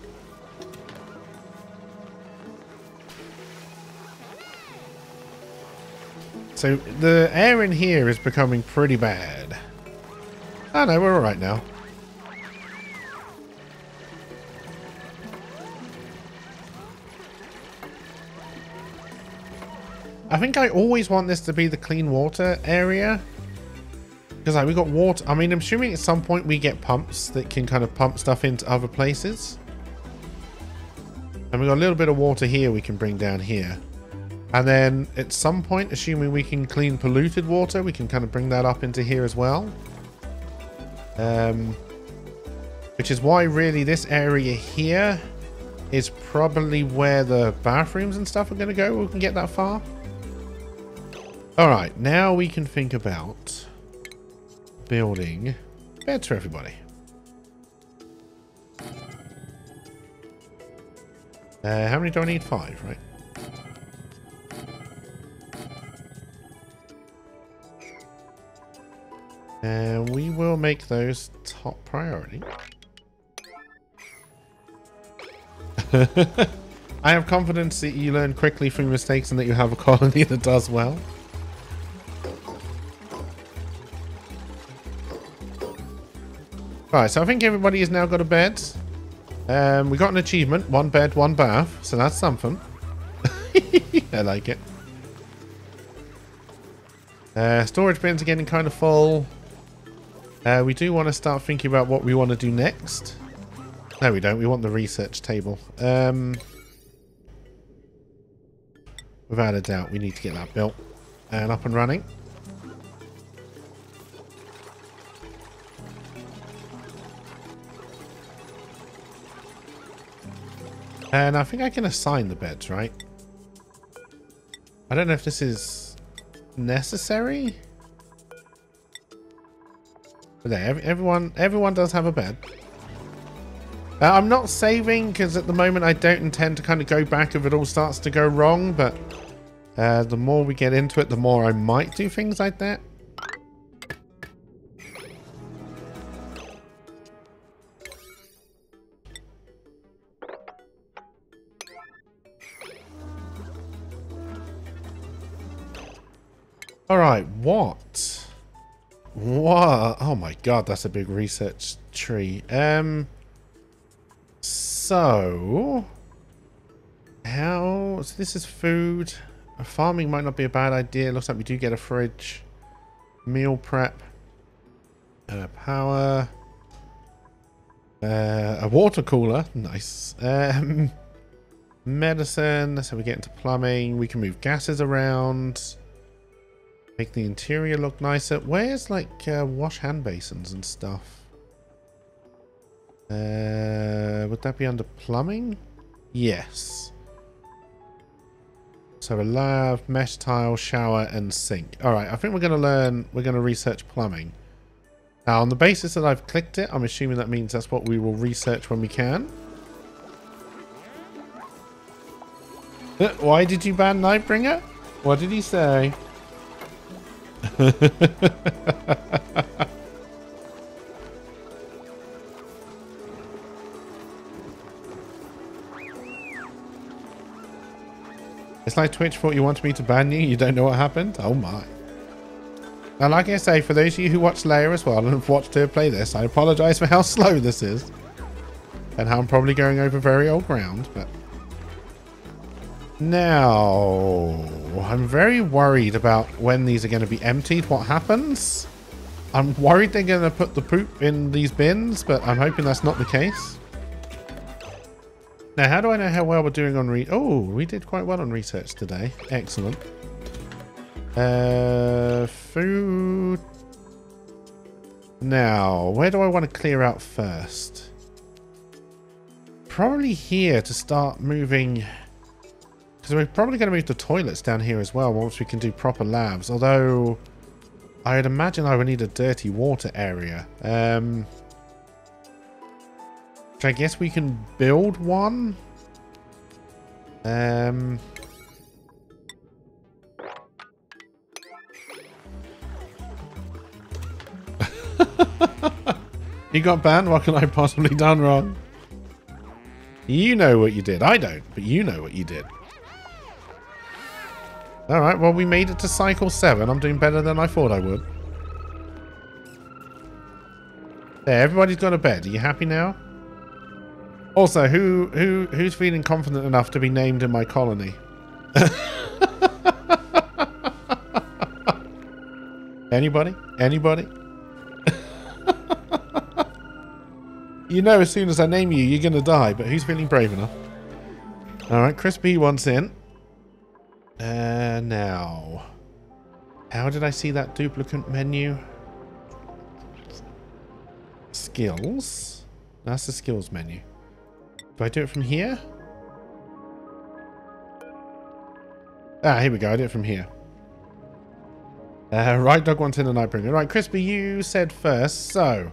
So the air in here is becoming pretty bad. Oh no, we're alright now. I think I always want this to be the clean water area. Because like we got water. I mean, I'm assuming at some point we get pumps that can kind of pump stuff into other places. And we got a little bit of water here we can bring down here. And then at some point, assuming we can clean polluted water, we can kind of bring that up into here as well. Which is why really this area here is probably where the bathrooms and stuff are going to go. We can get that far. Alright, now we can think about building beds for everybody. How many do I need? 5, right? And we will make those top priority. I have confidence that you learn quickly from mistakes and that you have a colony that does well. Right, so I think everybody has now got a bed. We got an achievement. 1 bed, 1 bath. So that's something. I like it. Storage bins are getting kind of full. We do want to start thinking about what we want to do next. No, we don't. We want the research table. Without a doubt, we need to get that built and up and running. And I think I can assign the beds, right? I don't know if this is necessary. But there, everyone does have a bed. I'm not saving because at the moment I don't intend to kind of go back if it all starts to go wrong, but the more we get into it, the more I might do things like that. Alright, what? What? Oh my god, that's a big research tree. So this is food. Farming might not be a bad idea. Looks like we do get a fridge. Meal prep. Power. A water cooler. Nice. Medicine. So we get into plumbing. We can move gases around. Make the interior look nicer. Where's like wash hand basins and stuff? Would that be under plumbing? Yes. So a lab, mesh tile, shower, and sink. Alright, I think we're going to research plumbing. Now, on the basis that I've clicked it, I'm assuming that means that's what we will research when we can. Why did you ban Nightbringer? What did he say? It's like Twitch thought you wanted me to ban you. You don't know what happened? Oh my. Now, like I say, for those of you who watch Leia as well and have watched her play this, I apologize for how slow this is. And how I'm probably going over very old ground, but... Now... I'm very worried about when these are going to be emptied. What happens? I'm worried they're going to put the poop in these bins, but I'm hoping that's not the case. Now, how do I know how well we're doing on Oh, we did quite well on research today. Excellent. Food. Now, where do I want to clear out first? Probably here to start moving... Because we're probably going to move the toilets down here as well once we can do proper labs. Although, I'd imagine I would need a dirty water area. Which I guess we can build one. You got banned? What can I possibly done wrong? You know what you did. I don't, but you know what you did. Alright, well, we made it to cycle 7. I'm doing better than I thought I would. There, everybody's got a bed. Are you happy now? Also, who's feeling confident enough to be named in my colony? Anybody? Anybody? You know, as soon as I name you, you're going to die, but who's feeling brave enough? Alright, Crispy wants in. Now. How did I see that duplicate menu? Skills. That's the skills menu. Do I do it from here? Ah, here we go. I do it from here. Right, Dog wants in the Nightbringer. Right, Crispy, you said first. So,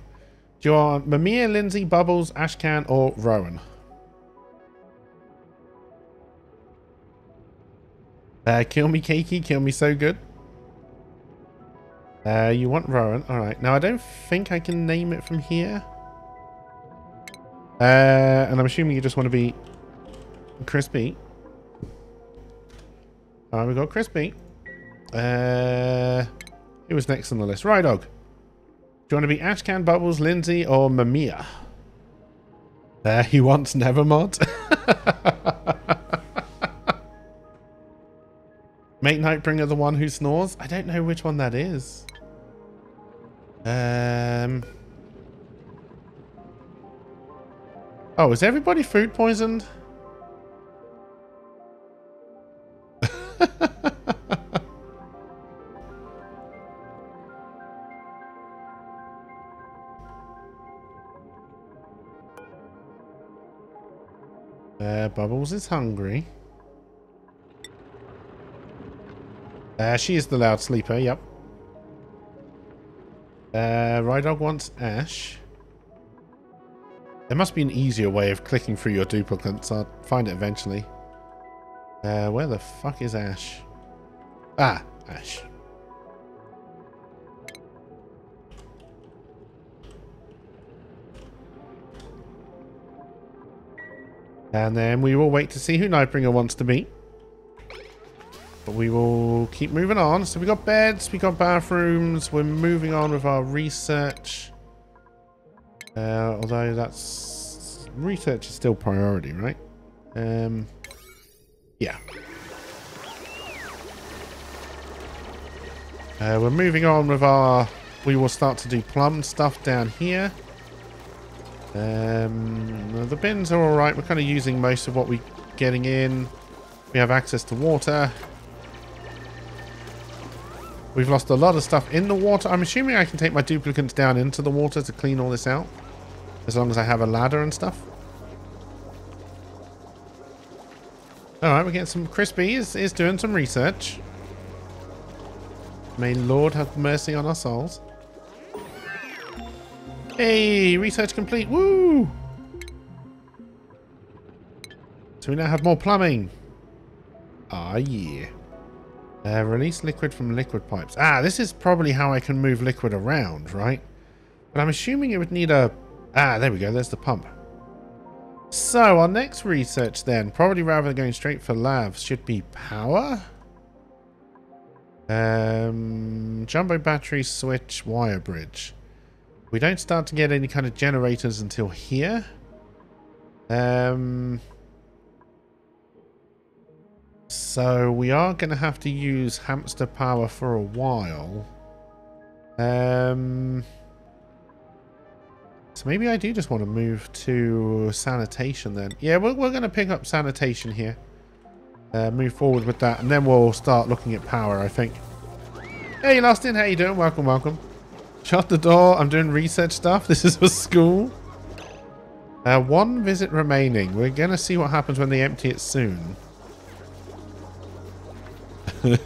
do you want Mamiya, Lindsay, Bubbles, Ashcan, or Rowan? Kill me, Keiki. Kill me so good. You want Rowan. Alright. Now, I don't think I can name it from here. And I'm assuming you just want to be Crispy. Alright, we got Crispy. Who was next on the list? Right, Dog. Do you want to be Ashcan, Bubbles, Lindsay, or Mamiya? He wants Nevermod. Make Nightbringer the one who snores? I don't know which one that is. Oh, is everybody food poisoned? Bubbles is hungry. She is the loud sleeper, yep. Rydog wants Ash. There must be an easier way of clicking through your duplicates. I'll find it eventually. Where the fuck is Ash? Ah, Ash. And then we will wait to see who Nightbringer wants to be. But we will keep moving on. So we got beds, we got bathrooms. We're moving on with our research. Although that's... research is still priority, right? Yeah. We're moving on with our... we will start to do plum stuff down here. The bins are alright. We're kind of using most of what we're getting in. We have access to water. We've lost a lot of stuff in the water. I'm assuming I can take my duplicates down into the water to clean all this out. As long as I have a ladder and stuff. Alright, we're getting some... Crispy is doing some research. May Lord have mercy on our souls. Hey, research complete. Woo! So we now have more plumbing. Ah, yeah. Release liquid from liquid pipes. Ah, this is probably how I can move liquid around, right? But I'm assuming it would need a... ah, there we go. There's the pump. So, our next research then, probably rather than going straight for lavs, should be power. Jumbo battery, switch, wire bridge. We don't start to get any kind of generators until here. So we are going to have to use hamster power for a while. So maybe I do just want to move to sanitation then. Yeah, we're going to pick up sanitation here. Move forward with that, and then we'll start looking at power, I think. Hey, Lustin, how you doing? Welcome, welcome. Shut the door. I'm doing research stuff. This is for school. One visit remaining. We're going to see what happens when they empty it soon. Alright,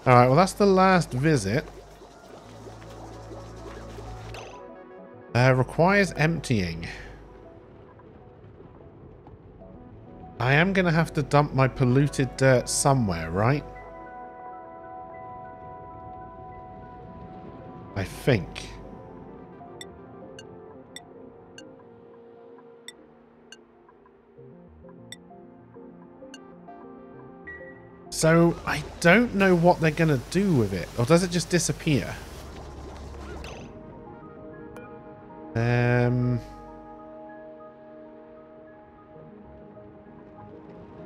well, that's the last visit. Requires emptying. I am going to have to dump my polluted dirt somewhere, right? I think. So, I don't know what they're going to do with it. Or does it just disappear?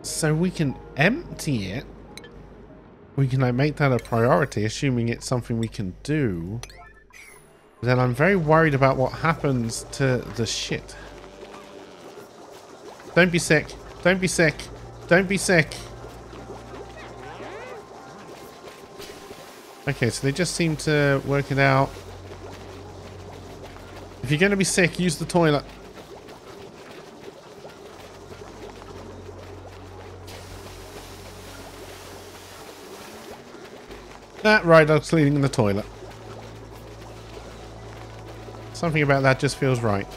So we can empty it. We can like make that a priority, assuming it's something we can do. But then I'm very worried about what happens to the shit. Don't be sick. Don't be sick. Don't be sick. Okay, so they just seem to work it out. If you're going to be sick, use the toilet. That Rydog's cleaning in the toilet. Something about that just feels right.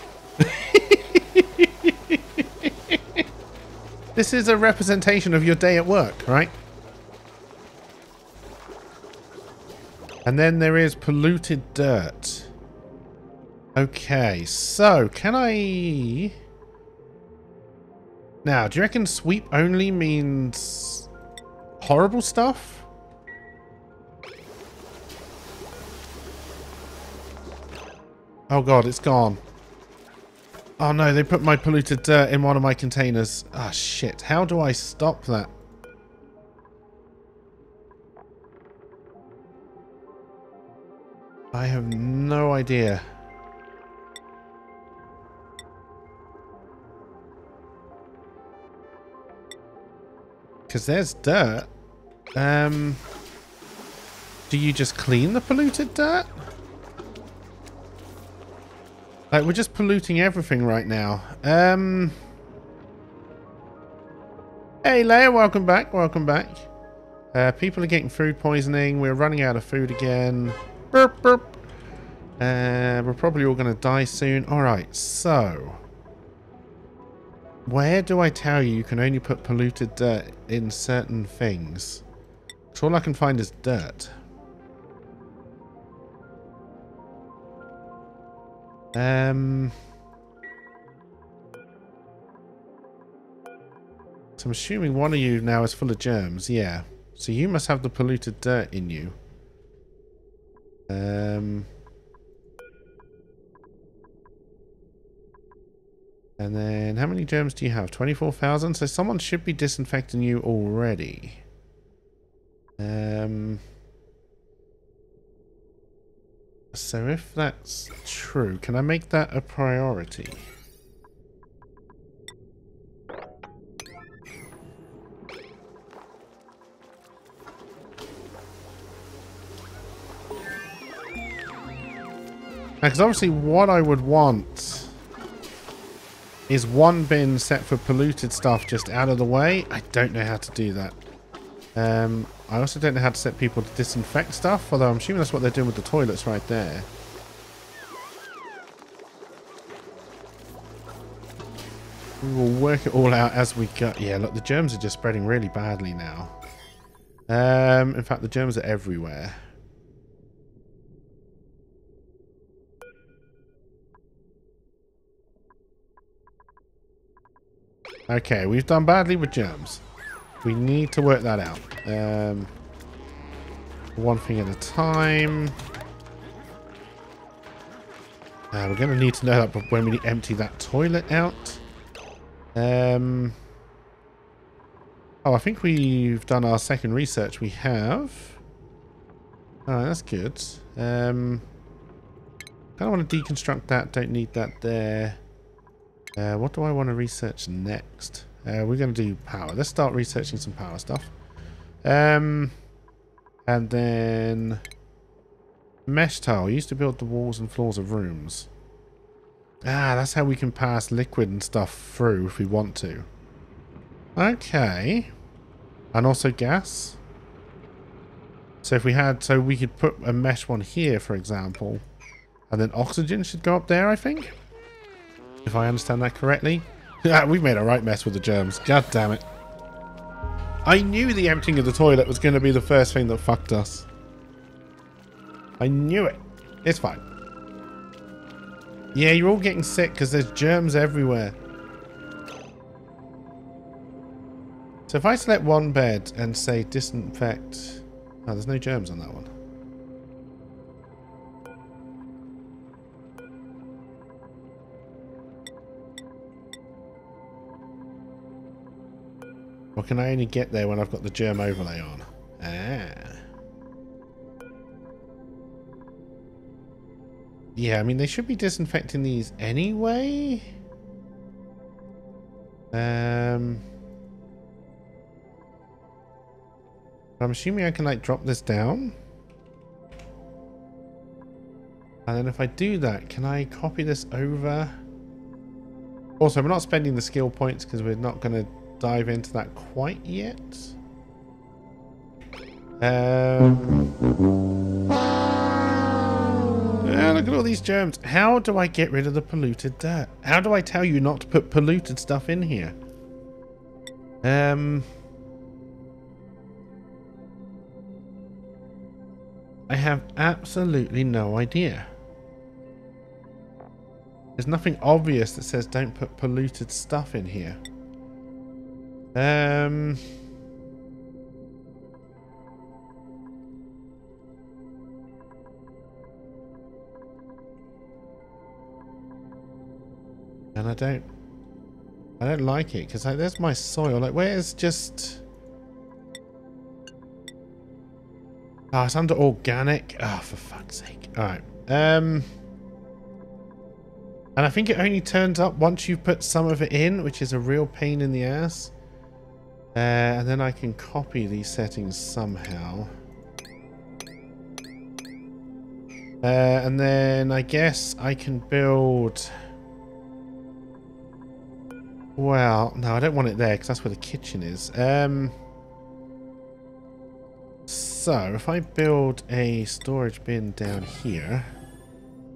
This is a representation of your day at work, right? And then there is polluted dirt. Okay, so can I... Now, do you reckon sweep only means horrible stuff? Oh god, it's gone. Oh no, they put my polluted dirt in one of my containers. Ah, shit. How do I stop that? I have no idea. Because there's dirt. Do you just clean the polluted dirt? Like, we're just polluting everything right now. Hey, Leia, welcome back. Welcome back. People are getting food poisoning. We're running out of food again. Burp, burp. We're probably all going to die soon. Alright, so... where do I tell you can only put polluted dirt in certain things? So all I can find is dirt. So I'm assuming one of you now is full of germs. Yeah. So you must have the polluted dirt in you. And then how many germs do you have? 24,000? So someone should be disinfecting you already. So if that's true, can I make that a priority? Because obviously what I would want is one bin set for polluted stuff just out of the way. I don't know how to do that. I also don't know how to set people to disinfect stuff, although I'm assuming that's what they're doing with the toilets right there. We will work it all out as we go. Yeah, look, the germs are just spreading really badly now. In fact, the germs are everywhere. Okay, we've done badly with germs. We need to work that out. One thing at a time. We're going to need to know that when we empty that toilet out. Oh, I think we've done our second research. We have. Oh, that's good. Kind of want to deconstruct that. Don't need that there. What do I want to research next? We're going to do power. Let's start researching some power stuff. And then mesh tile. Used to build the walls and floors of rooms. Ah, that's how we can pass liquid and stuff through if we want to. Okay. And also gas. So if we had, so we could put a mesh one here, for example. And then oxygen should go up there, I think. If I understand that correctly. Yeah, we've made a right mess with the germs. God damn it. I knew the emptying of the toilet was going to be the first thing that fucked us. I knew it. It's fine. Yeah, you're all getting sick because there's germs everywhere. So if I select one bed and say disinfect... Oh, there's no germs on that one. Or can I only get there when I've got the germ overlay on? Ah. Yeah, I mean, they should be disinfecting these anyway. I'm assuming I can, like, drop this down. And then if I do that, can I copy this over? Also, we're not spending the skill points because we're not going to dive into that quite yet. Look at all these germs. How do I get rid of the polluted dirt? How do I tell you not to put polluted stuff in here? I have absolutely no idea. There's nothing obvious that says don't put polluted stuff in here. And I don't like it because, like, there's my soil. Like, where's just... Oh, it's under organic. Oh, for fuck's sake. Alright. And I think it only turns up once you've put some of it in, which is a real pain in the ass. And then I can copy these settings somehow. And then I guess I can build... Well, no, I don't want it there because that's where the kitchen is. So, if I build a storage bin down here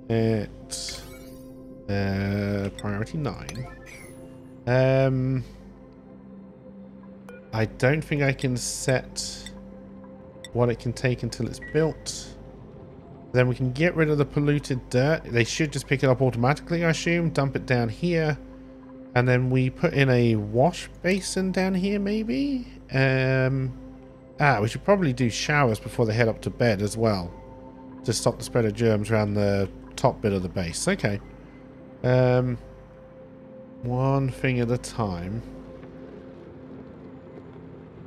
at priority 9, I don't think I can set what it can take until it's built. Then we can get rid of the polluted dirt. They should just pick it up automatically, I assume. Dump it down here. And then we put in a wash basin down here, maybe? We should probably do showers before they head up to bed as well. To stop the spread of germs around the top bit of the base. Okay. One thing at a time.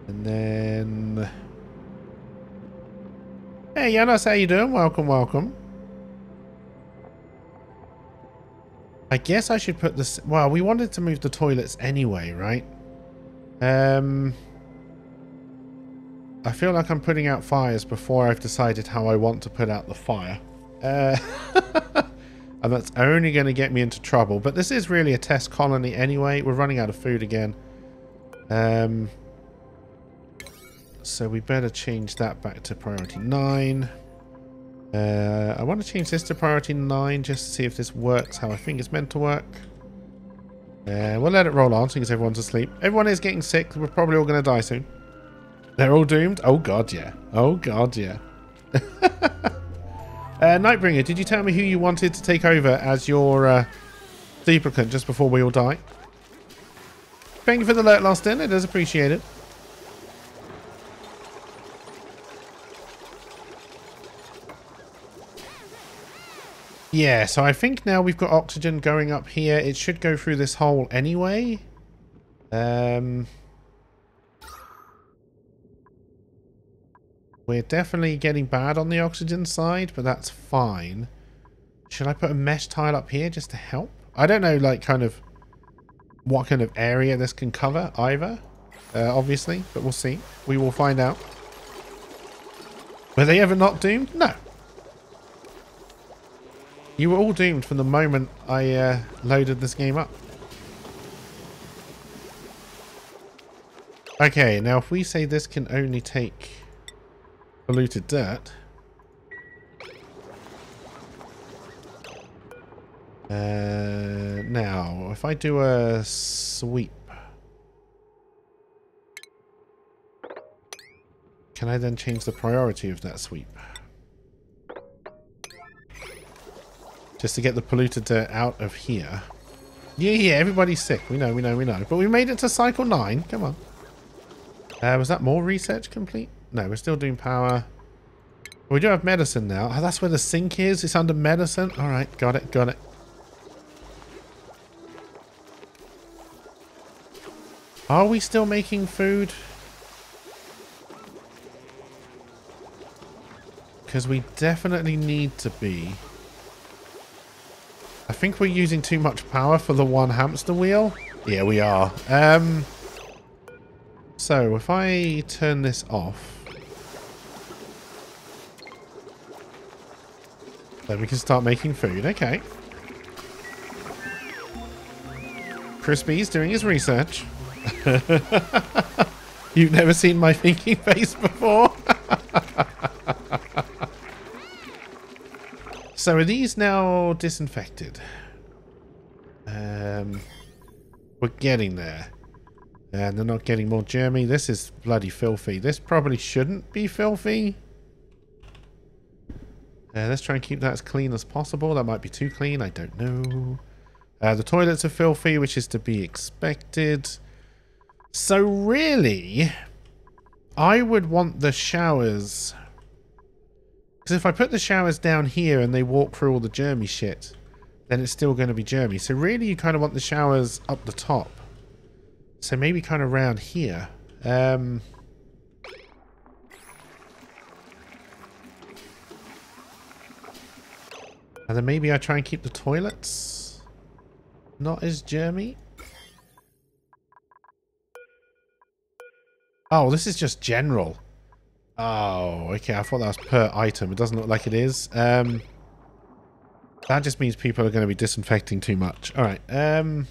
And then... Hey, Janos, how you doing? Welcome, welcome. I guess I should put this... Well, we wanted to move the toilets anyway, right? I feel like I'm putting out fires before I've decided how I want to put out the fire. And that's only going to get me into trouble. But this is really a test colony anyway. We're running out of food again. So we better change that back to priority 9. I want to change this to priority 9 just to see if this works how I think it's meant to work. We'll let it roll on so everyone's asleep. Everyone is getting sick. We're probably all going to die soon. They're all doomed? Oh god, yeah. Oh god, yeah. Nightbringer, did you tell me who you wanted to take over as your duplicate just before we all die? Thank you for the alert, Lostin. It is appreciated. Yeah, so I think now we've got oxygen going up here. It should go through this hole anyway. We're definitely getting bad on the oxygen side, but that's fine. Should I put a mesh tile up here just to help? I don't know, like, kind of what kind of area this can cover either, obviously, but we'll see. We will find out. Were they ever not doomed? No. You were all doomed from the moment I loaded this game up. Okay, now if we say this can only take polluted dirt. Now, if I do a sweep, can I then change the priority of that sweep? Just to get the polluted dirt out of here. Yeah, everybody's sick. We know. But we made it to cycle 9. Come on. Was that more research complete? No, we're still doing power. We do have medicine now. Oh, that's where the sink is. It's under medicine. All right, got it. Are we still making food? Because we definitely need to be. I think we're using too much power for the one hamster wheel. Yeah, we are. So if I turn this off, then we can start making food. Okay. Crispy's doing his research. You've never seen my thinking face before. So are these now disinfected? We're getting there. And they're not getting more germy. This is bloody filthy. This probably shouldn't be filthy. Let's try and keep that as clean as possible. That might be too clean. I don't know. The toilets are filthy, which is to be expected. So really, I would want the showers... Because if I put the showers down here and they walk through all the germy shit, then it's still going to be germy. So really you kind of want the showers up the top. So maybe kind of around here. And then maybe I try and keep the toilets not as germy. Oh, this is just general. Oh, okay. I thought that was per item. It doesn't look like it is. That just means people are going to be disinfecting too much. All right. Oh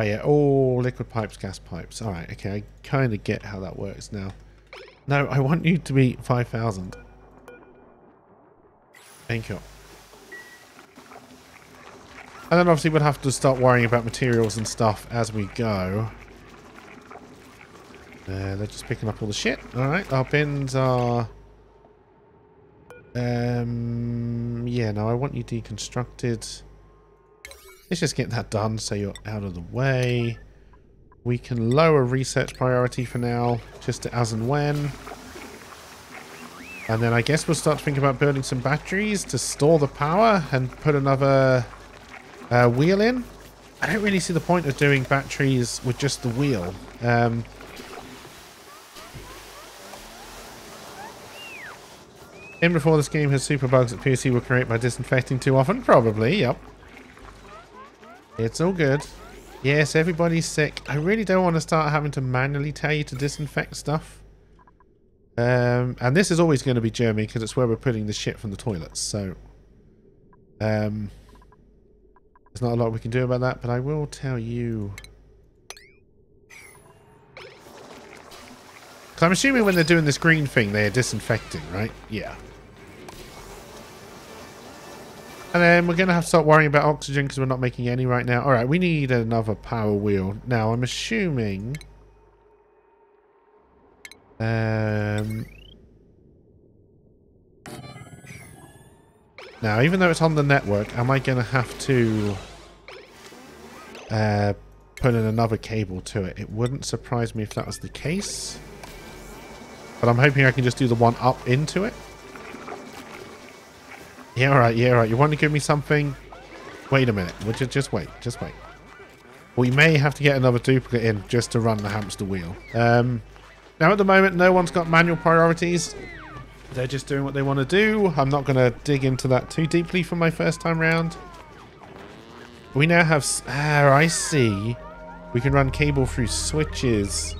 yeah. Oh, liquid pipes, gas pipes. All right. Okay. I kind of get how that works now. No, I want you to be 5,000. Thank you. And then obviously we'll have to start worrying about materials and stuff as we go. They're just picking up all the shit. Alright, our bins are... yeah, no, I want you deconstructed. Let's just get that done so you're out of the way. We can lower research priority for now, just to as and when. And then I guess we'll start to think about building some batteries to store the power and put another wheel in. I don't really see the point of doing batteries with just the wheel. In before this game has super bugs that PC will create by disinfecting too often? Probably, yep. It's all good. Yes, everybody's sick. I really don't want to start having to manually tell you to disinfect stuff. And this is always going to be Germany because it's where we're putting the shit from the toilets. So, there's not a lot we can do about that, but I will tell you. Because I'm assuming when they're doing this green thing, they're disinfecting, right? Yeah. And then we're going to have to start worrying about oxygen because we're not making any right now. Alright, we need another power wheel. Now, I'm assuming... now, even though it's on the network, am I going to have to put in another cable to it? It wouldn't surprise me if that was the case. But I'm hoping I can just do the one up into it. Yeah, alright, yeah, alright. You want to give me something? Wait a minute. We'll just wait. Just wait. We may have to get another duplicate in just to run the hamster wheel. Now, at the moment, no one's got manual priorities. They're just doing what they want to do. I'm not going to dig into that too deeply for my first time round. We now have... Ah, I see. We can run cable through switches.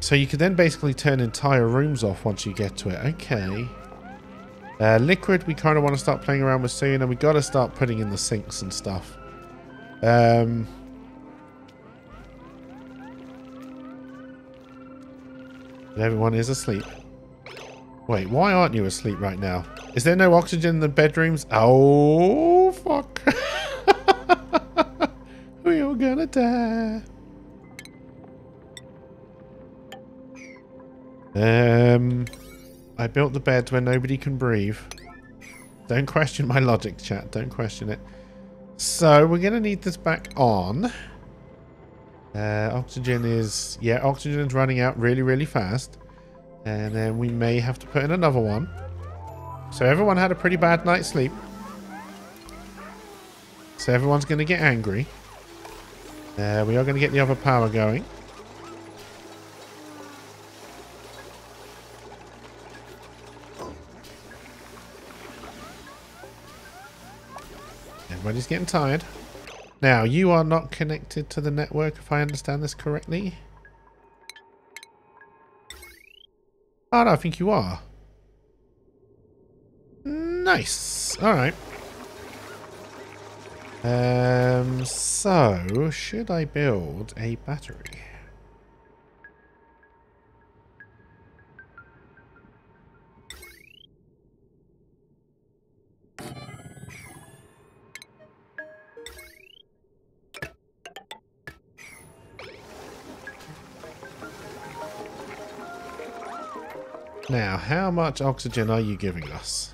So you can then basically turn entire rooms off once you get to it. Okay. Liquid, we kind of want to start playing around with soon. And we got to start putting in the sinks and stuff. Everyone is asleep. Wait, why aren't you asleep right now? Is there no oxygen in the bedrooms? Oh, fuck. We're all gonna die. I built the bed where nobody can breathe. Don't question my logic, chat. Don't question it. So, we're gonna need this back on. Oxygen is... Yeah, oxygen is running out really, really fast. And then we may have to put in another one. So everyone had a pretty bad night's sleep. So everyone's going to get angry. We are going to get the other power going. Everybody's getting tired. Now, you are not connected to the network, if I understand this correctly. Oh, no, I think you are. Nice. Alright. So, should I build a battery? Now, how much oxygen are you giving us?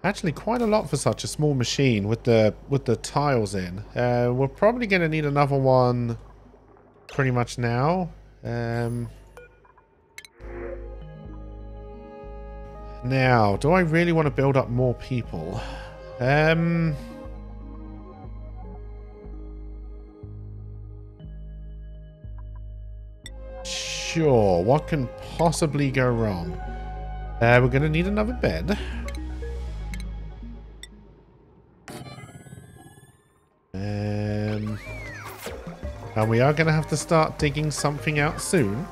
Actually, quite a lot for such a small machine with the tiles in. We're probably going to need another one pretty much now. Now, do I really want to build up more people? Sure, what can possibly go wrong? We're going to need another bed. And we are going to have to start digging something out soon.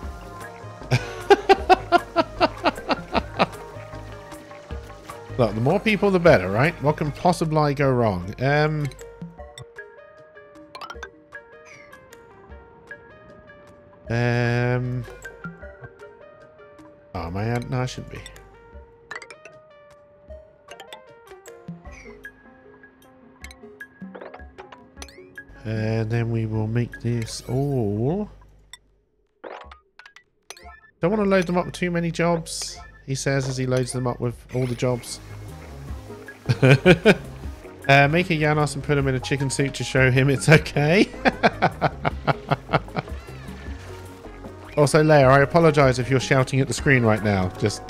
Look, the more people, the better, right? What can possibly go wrong? Oh, man. No, I shouldn't be. And then we will make this all... Don't want to load them up with too many jobs, he says as he loads them up with all the jobs. Make a Janos and put him in a chicken suit to show him it's okay. Also, Leia, I apologise if you're shouting at the screen right now. Just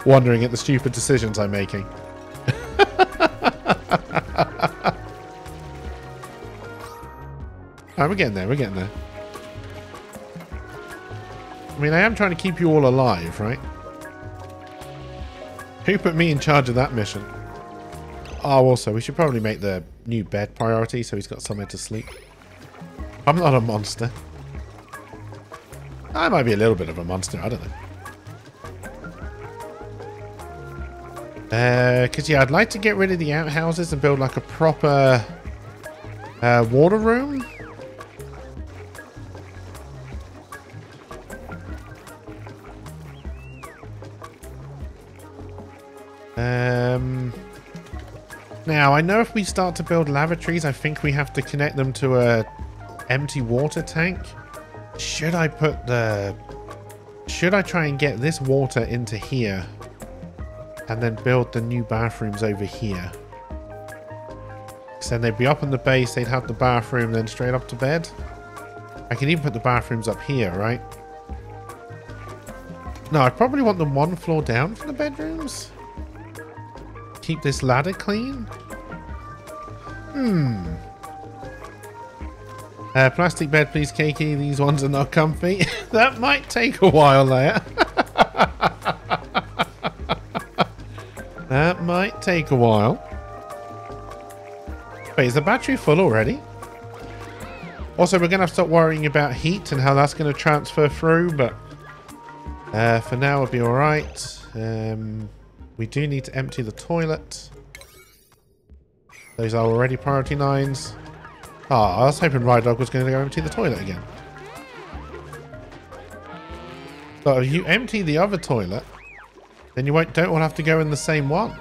wondering at the stupid decisions I'm making. Oh, we're getting there, we're getting there. I mean, I am trying to keep you all alive, right? Who put me in charge of that mission? Oh, also, we should probably make the new bed priority so he's got somewhere to sleep. I'm not a monster. I might be a little bit of a monster, I don't know. Because, yeah, I'd like to get rid of the outhouses and build like a proper water room. Now, I know if we start to build lavatories, I think we have to connect them to a empty water tank. Should I put the... Should I try and get this water into here and then build the new bathrooms over here? So then they'd be up on the base, they'd have the bathroom, then straight up to bed. I can even put the bathrooms up here, right? No, I probably want them one floor down from the bedrooms. Keep this ladder clean. Plastic bed, please, Keiki. These ones are not comfy. That might take a while, Leia. That might take a while. Wait, is the battery full already? Also, we're going to have to stop worrying about heat and how that's going to transfer through, but for now, we'll be alright. We do need to empty the toilet. Those are already priority 9s. Ah, I was hoping Rydog was going to go empty the toilet again. So if you empty the other toilet, then you don't all have to go in the same one.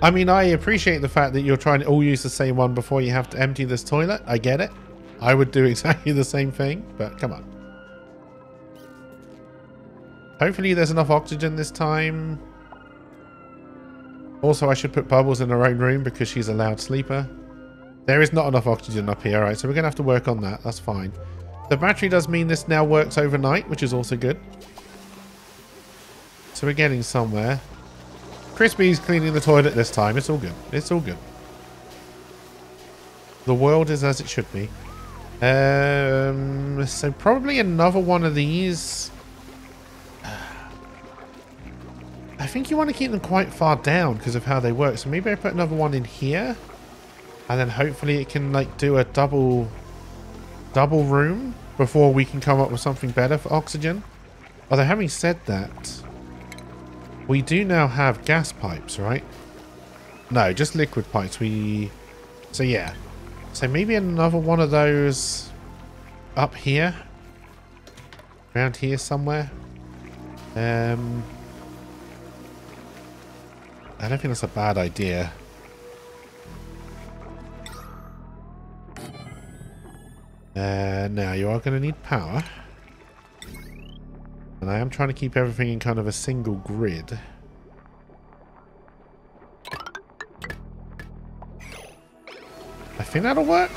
I mean, I appreciate the fact that you're trying to all use the same one before you have to empty this toilet. I get it. I would do exactly the same thing, but come on. Hopefully there's enough oxygen this time. Also, I should put Bubbles in her own room because she's a loud sleeper. There is not enough oxygen up here, alright, so we're going to have to work on that. That's fine. The battery does mean this now works overnight, which is also good. So we're getting somewhere. Crispy's cleaning the toilet this time. It's all good. It's all good. The world is as it should be. So probably another one of these. I think you want to keep them quite far down because of how they work. So maybe I put another one in here. And then hopefully it can like do a double room before we can come up with something better for oxygen. Although having said that, we do now have gas pipes, right? No, just liquid pipes. So yeah. So maybe another one of those up here. Around here somewhere. I don't think that's a bad idea. Now you are going to need power. And I am trying to keep everything in kind of a single grid. I think that'll work.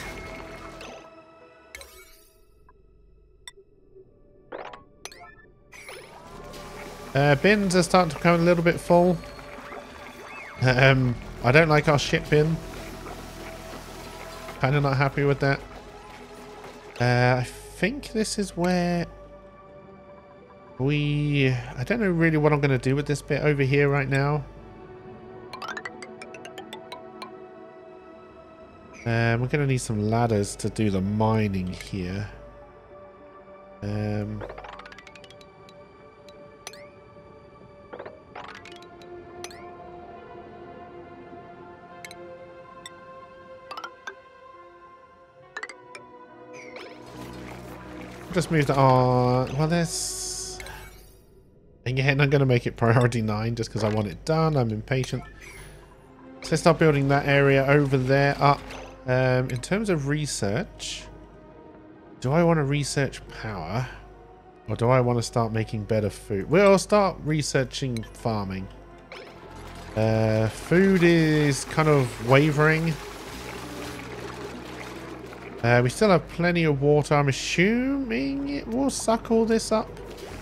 Bins are starting to become a little bit full. I don't like our ship bin. Kind of not happy with that. I think this is where I don't know really what I'm going to do with this bit over here right now. We're going to need some ladders to do the mining here. just move that on. Well, there's... Again, I'm going to make it priority 9 just because I want it done. I'm impatient. So let's start building that area over there up. In terms of research, do I want to research power? Or do I want to start making better food? We'll start researching farming. Food is kind of wavering. We still have plenty of water. I'm assuming it will suck all this up.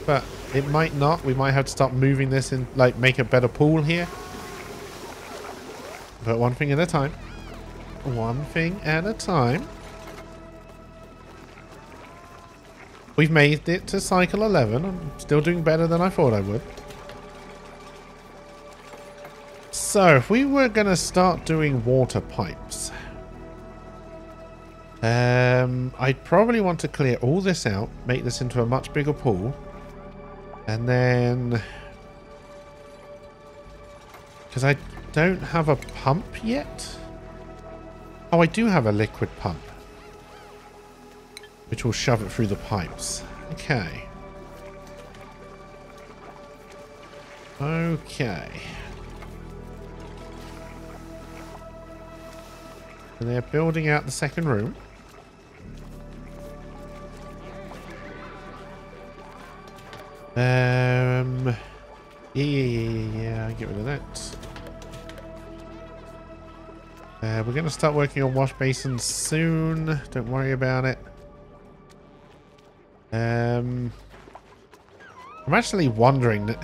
But it might not. We might have to start moving this and like make a better pool here. But one thing at a time. One thing at a time. We've made it to cycle 11. I'm still doing better than I thought I would. So, if we were going to start doing water pipes, I'd probably want to clear all this out, make this into a much bigger pool, and then, because I don't have a pump yet. Oh, I do have a liquid pump, which will shove it through the pipes. Okay. Okay. And they're building out the second room. Yeah, I get rid of that. We're going to start working on wash basins soon. Don't worry about it. I'm actually wondering that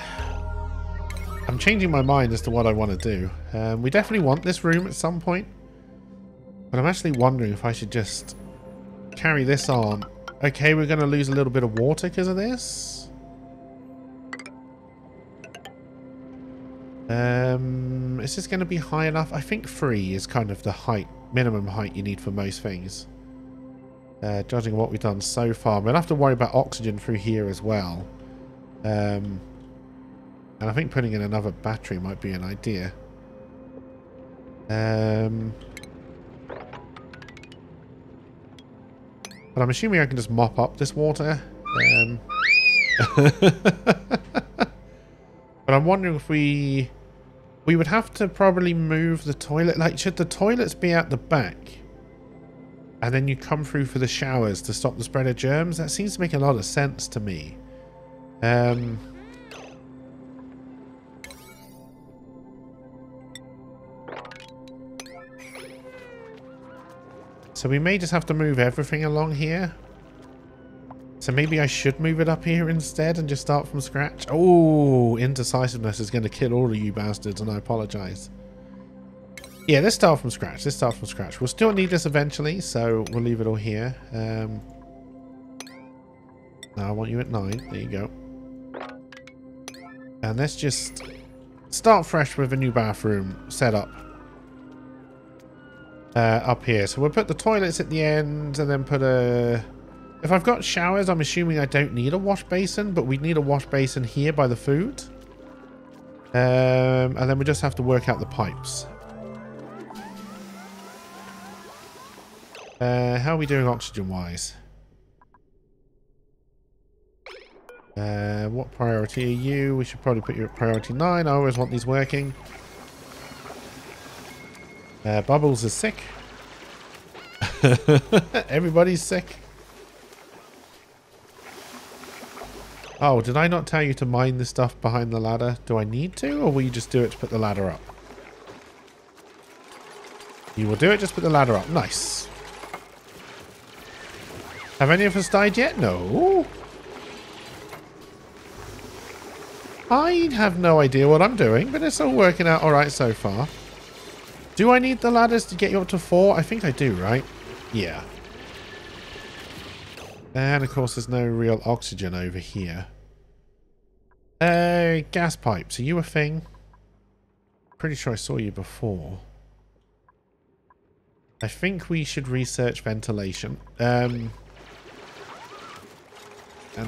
I'm changing my mind as to what I want to do. We definitely want this room at some point. But I'm actually wondering if I should just carry this on. Okay, we're going to lose a little bit of water because of this. Is this going to be high enough? I think 3 is kind of the height, minimum height you need for most things. Judging what we've done so far. We'll have to worry about oxygen through here as well. And I think putting in another battery might be an idea. But I'm assuming I can just mop up this water. But I'm wondering if we would have to probably move the toilet. Like, should the toilets be at the back? And then you come through for the showers to stop the spread of germs? That seems to make a lot of sense to me. So we may just have to move everything along here. So maybe I should move it up here instead and just start from scratch. Oh, indecisiveness is going to kill all of you bastards, and I apologize. Yeah, let's start from scratch. Let's start from scratch. We'll still need this eventually, so we'll leave it all here. Now I want you at 9. There you go. And let's just start fresh with a new bathroom setup. Up here. So we'll put the toilets at the end and then put a... If I've got showers, I'm assuming I don't need a wash basin, but we need a wash basin here by the food. And then we just have to work out the pipes. How are we doing oxygen-wise? What priority are you? We should probably put you at priority 9. I always want these working. Bubbles is sick. Everybody's sick. Oh, did I not tell you to mine the stuff behind the ladder? Do I need to, or will you just do it to put the ladder up? You will do it, just put the ladder up. Nice. Have any of us died yet? No. I have no idea what I'm doing, but it's all working out alright so far. Do I need the ladders to get you up to 4? I think I do, right? Yeah. And of course there's no real oxygen over here. Gas pipes. Are you a thing? Pretty sure I saw you before. I think we should research ventilation. And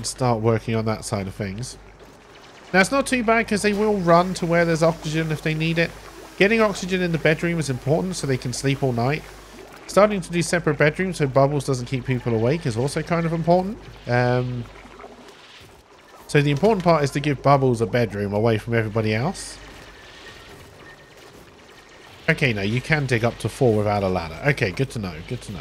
start working on that side of things. Now it's not too bad because they will run to where there's oxygen if they need it. Getting oxygen in the bedroom is important so they can sleep all night. Starting to do separate bedrooms so Bubbles doesn't keep people awake is also kind of important. So the important part is to give Bubbles a bedroom away from everybody else. Okay, no, you can dig up to 4 without a ladder. Okay, good to know, good to know.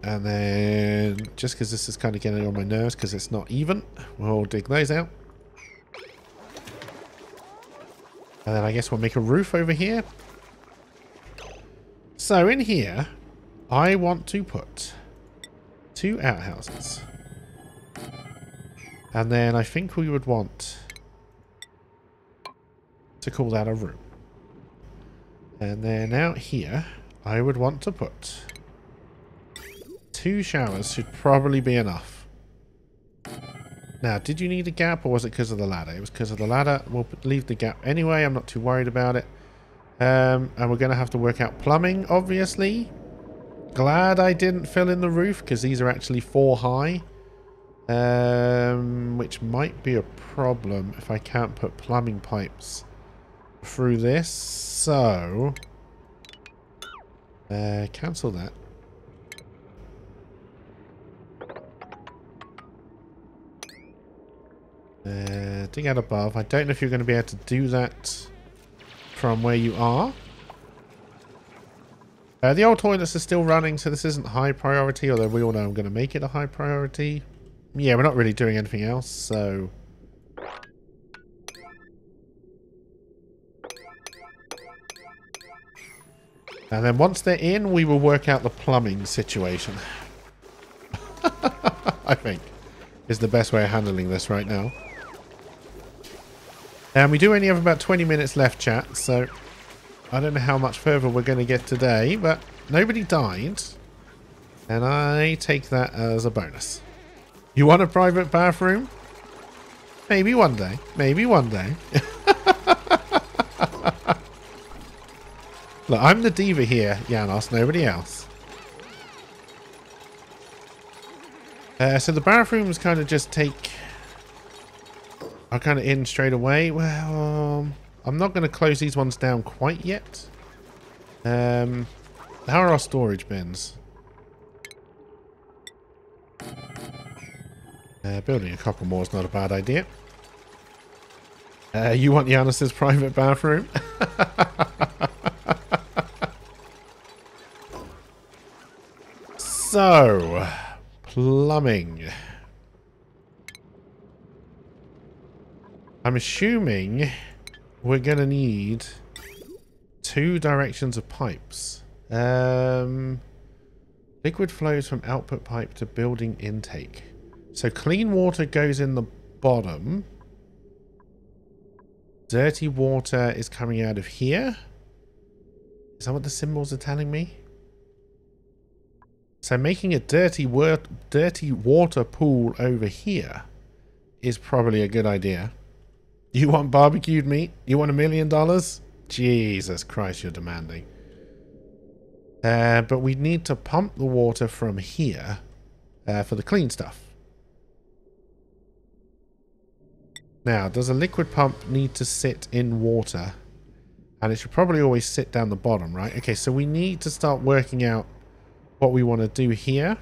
And then, just because this is kind of getting on my nerves because it's not even, we'll dig those out. And then I guess we'll make a roof over here. So in here, I want to put 2 outhouses. And then I think we would want to call that a room. And then out here, I would want to put 2 showers should probably be enough. Now, did you need a gap or was it because of the ladder? It was because of the ladder. We'll leave the gap anyway. I'm not too worried about it. And we're going to have to work out plumbing, obviously. Glad I didn't fill in the roof because these are actually 4 high. Which might be a problem if I can't put plumbing pipes through this. So, cancel that. Dig out above. I don't know if you're going to be able to do that from where you are. The old toilets are still running, so this isn't high priority, although we all know I'm going to make it a high priority. Yeah, we're not really doing anything else, so... And then once they're in, we will work out the plumbing situation. I think is the best way of handling this right now. And we do only have about 20 minutes left, chat, so I don't know how much further we're going to get today, but nobody died, and I take that as a bonus. You want a private bathroom? Maybe one day. Maybe one day. Look, I'm the diva here, Janos, nobody else. So the bathrooms kind of just take... are kind of in straight away. Well, I'm not going to close these ones down quite yet. How are our storage bins? Building a couple more is not a bad idea. You want Janis's private bathroom? So, plumbing. I'm assuming we're going to need 2 directions of pipes. Liquid flows from output pipe to building intake. So clean water goes in the bottom. Dirty water is coming out of here. Is that what the symbols are telling me? So making a dirty water pool over here is probably a good idea. You want barbecued meat? You want $1 million? Jesus Christ, you're demanding. But we need to pump the water from here for the clean stuff. Now, does a liquid pump need to sit in water? And it should probably always sit down the bottom, right? Okay, so we need to start working out what we want to do here.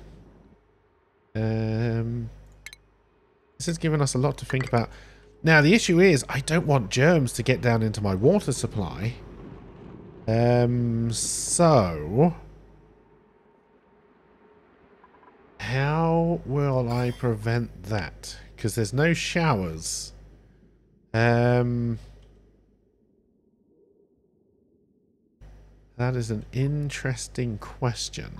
This has given us a lot to think about. Now, the issue is I don't want germs to get down into my water supply. So... how will I prevent that? Because there's no showers. That is an interesting question.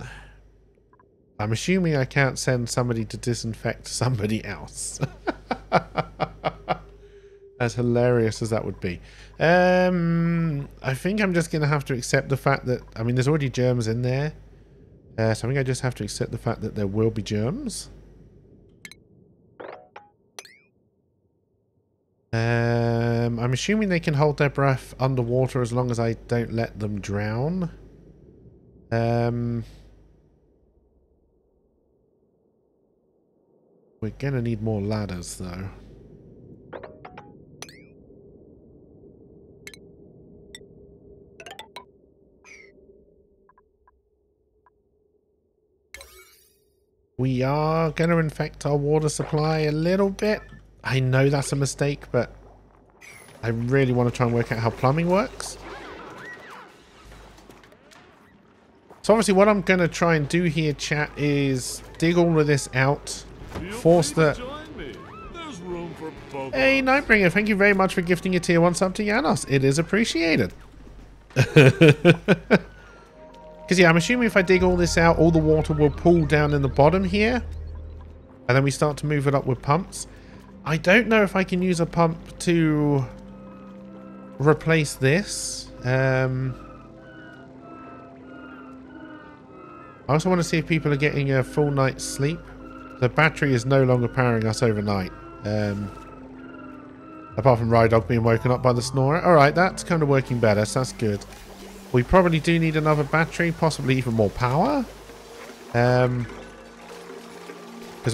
I'm assuming I can't send somebody to disinfect somebody else. As hilarious as that would be. I think I'm just going to have to accept the fact that... I mean, there's already germs in there. So I think I just have to accept the fact that there will be germs. I'm assuming they can hold their breath underwater as long as I don't let them drown. We're going to need more ladders, though. We are going to infect our water supply a little bit. I know that's a mistake, but I really want to try and work out how plumbing works. So obviously what I'm going to try and do here, chat, is dig all of this out. Force the... Hey, Nightbringer, thank you very much for gifting a tier 1 sub to Janos. It is appreciated. Because, yeah, I'm assuming if I dig all this out, all the water will pool down in the bottom here. And then we start to move it up with pumps. I don't know if I can use a pump to replace this. I also want to see if people are getting a full night's sleep. The battery is no longer powering us overnight. Apart from Rydog being woken up by the snorer. Alright, that's kind of working better, so that's good. We probably do need another battery, possibly even more power. Because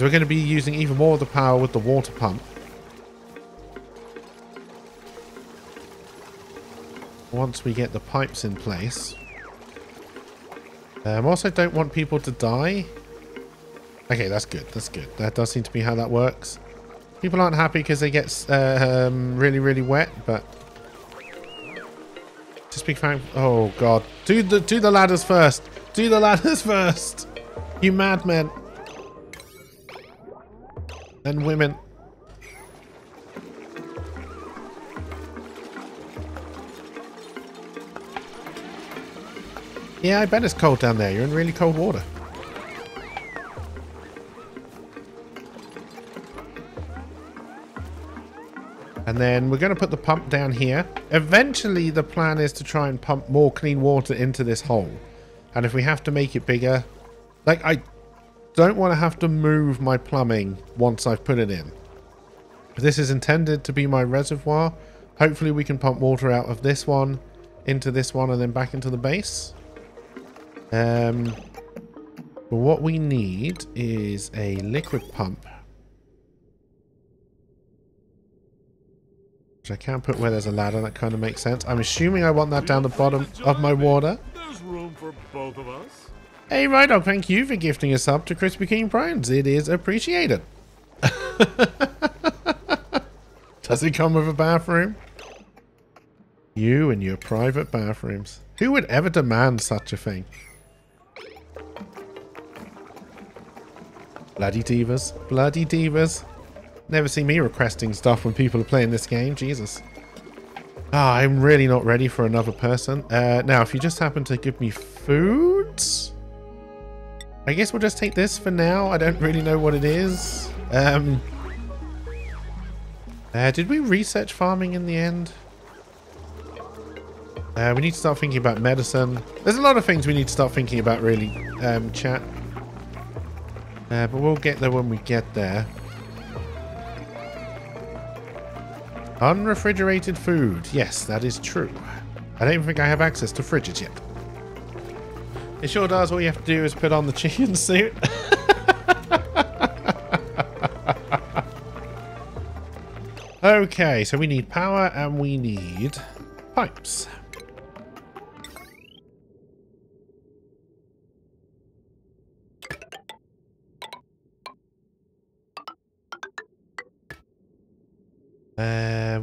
we're going to be using even more of the power with the water pump. Once we get the pipes in place. I also don't want people to die. Okay, that's good. That's good. That does seem to be how that works. People aren't happy because they get really, really wet, but... Just big fan. Oh, God. Do the ladders first. Do the ladders first. You madmen. And women. Yeah, I bet it's cold down there. You're in really cold water. And then we're going to put the pump down here. Eventually, the plan is to try and pump more clean water into this hole. And if we have to make it bigger... Like, I don't want to have to move my plumbing once I've put it in. This is intended to be my reservoir. Hopefully, we can pump water out of this one into this one and then back into the base. But what we need is a liquid pump. Which I can't put where there's a ladder. That kind of makes sense. I'm assuming I want that down the bottom of my water. There's room for both of us. Hey, Rydog, thank you for gifting a sub to Crispy King Primes. It is appreciated. Does it come with a bathroom? You and your private bathrooms. Who would ever demand such a thing? Bloody divas. Bloody divas. Never see me requesting stuff when people are playing this game. Jesus. Ah, I'm really not ready for another person. Now, if you just happen to give me food... I guess we'll just take this for now. I don't really know what it is. Did we research farming in the end? We need to start thinking about medicine. There's a lot of things we need to start thinking about, really, chat. But we'll get there when we get there. Unrefrigerated food. Yes, that is true. I don't think I have access to fridges yet. It sure does. All you have to do is put on the chicken suit. Okay, so we need power and we need pipes.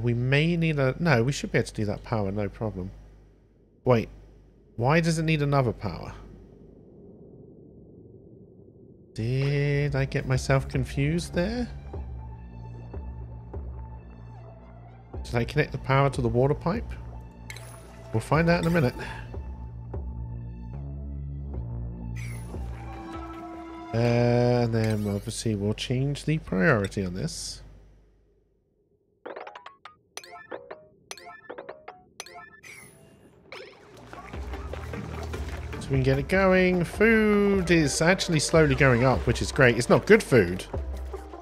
We may need a... No, we should be able to do that power, no problem. Wait, why does it need another power? Did I get myself confused there? Did I connect the power to the water pipe? We'll find out in a minute. And then obviously we'll change the priority on this. So we can get it going. Food is actually slowly going up, which is great. It's not good food,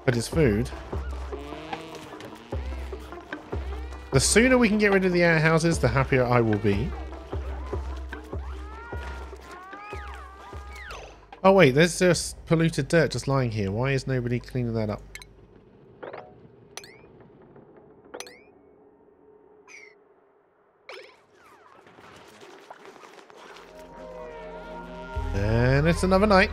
but it's food. The sooner we can get rid of the outhouses, the happier I will be. Oh wait, there's just polluted dirt just lying here. Why is nobody cleaning that up? And it's another night.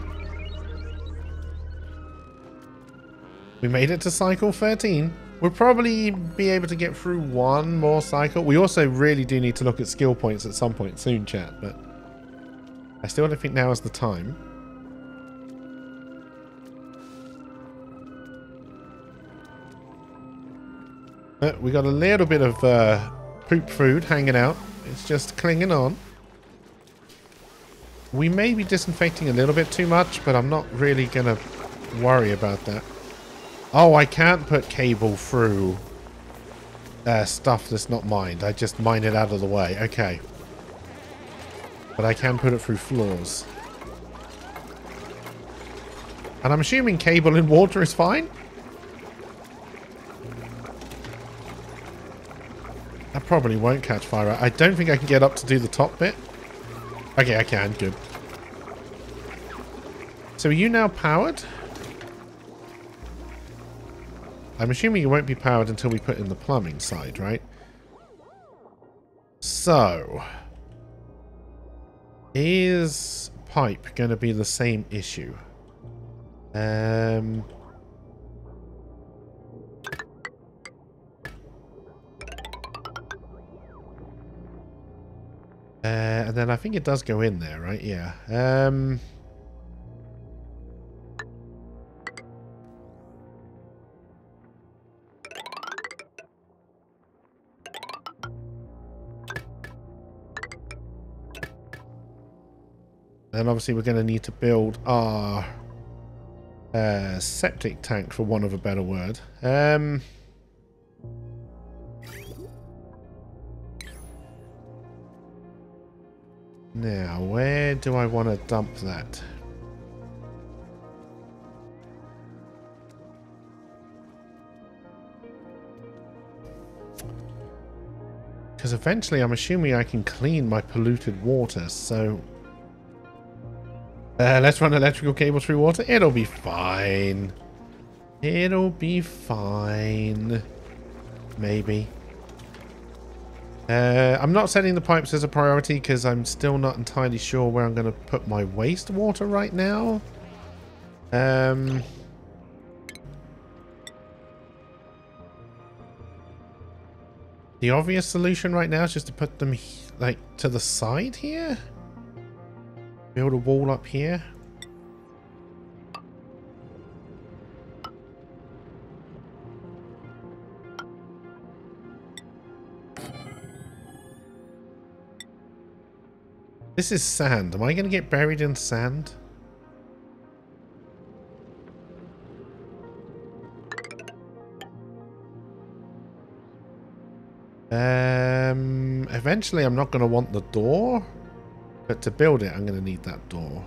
We made it to cycle 13. We'll probably be able to get through one more cycle. We also really do need to look at skill points at some point soon, chat, but I still don't think now is the time. But we got a little bit of poop food hanging out. It's just clinging on. We may be disinfecting a little bit too much, but I'm not really going to worry about that. Oh, I can't put cable through stuff that's not mined. I just mine it out of the way. Okay. But I can put it through floors. And I'm assuming cable in water is fine? That probably won't catch fire. I don't think I can get up to do the top bit. Okay, I can. Good. So are you now powered? I'm assuming you won't be powered until we put in the plumbing side, right? So, is pipe going to be the same issue? And then I think it does go in there, right? Yeah. And obviously we're going to need to build our septic tank, for want of a better word. Now, where do I want to dump that? Because eventually I'm assuming I can clean my polluted water, so... let's run electrical cable through water. It'll be fine. It'll be fine. Maybe. I'm not setting the pipes as a priority because I'm still not entirely sure where I'm going to put my wastewater right now. The obvious solution right now is just to put them like to the side here. Build a wall up here. This is sand. Am I going to get buried in sand? Eventually I'm not going to want the door. But to build it, I'm going to need that door.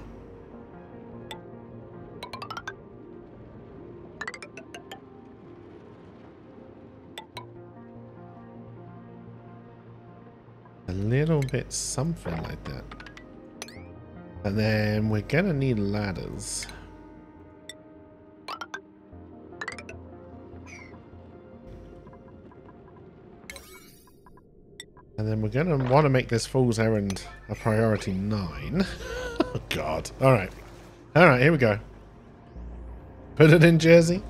A little bit something like that. And then we're going to need ladders. And then we're going to want to make this fool's errand a priority 9. Oh, God. Alright. Alright, here we go. Put it in Jersey.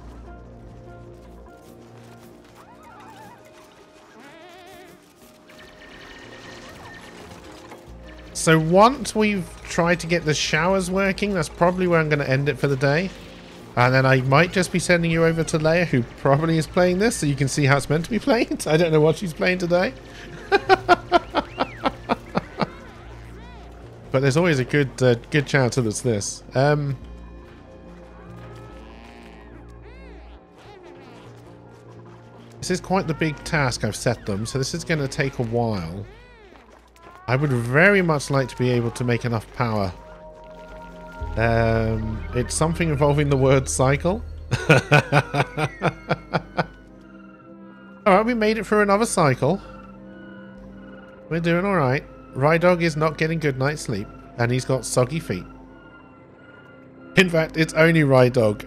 So once we've tried to get the showers working, that's probably where I'm going to end it for the day. And then I might just be sending you over to Leia, who probably is playing this, so you can see how it's meant to be played. I don't know what she's playing today. But there's always a good chance that it's this. This is quite the big task I've set them, so this is going to take a while. I would very much like to be able to make enough power. It's something involving the word cycle. Alright, we made it through another cycle. We're doing alright. Rydog is not getting good night's sleep, and he's got soggy feet. In fact, it's only Rydog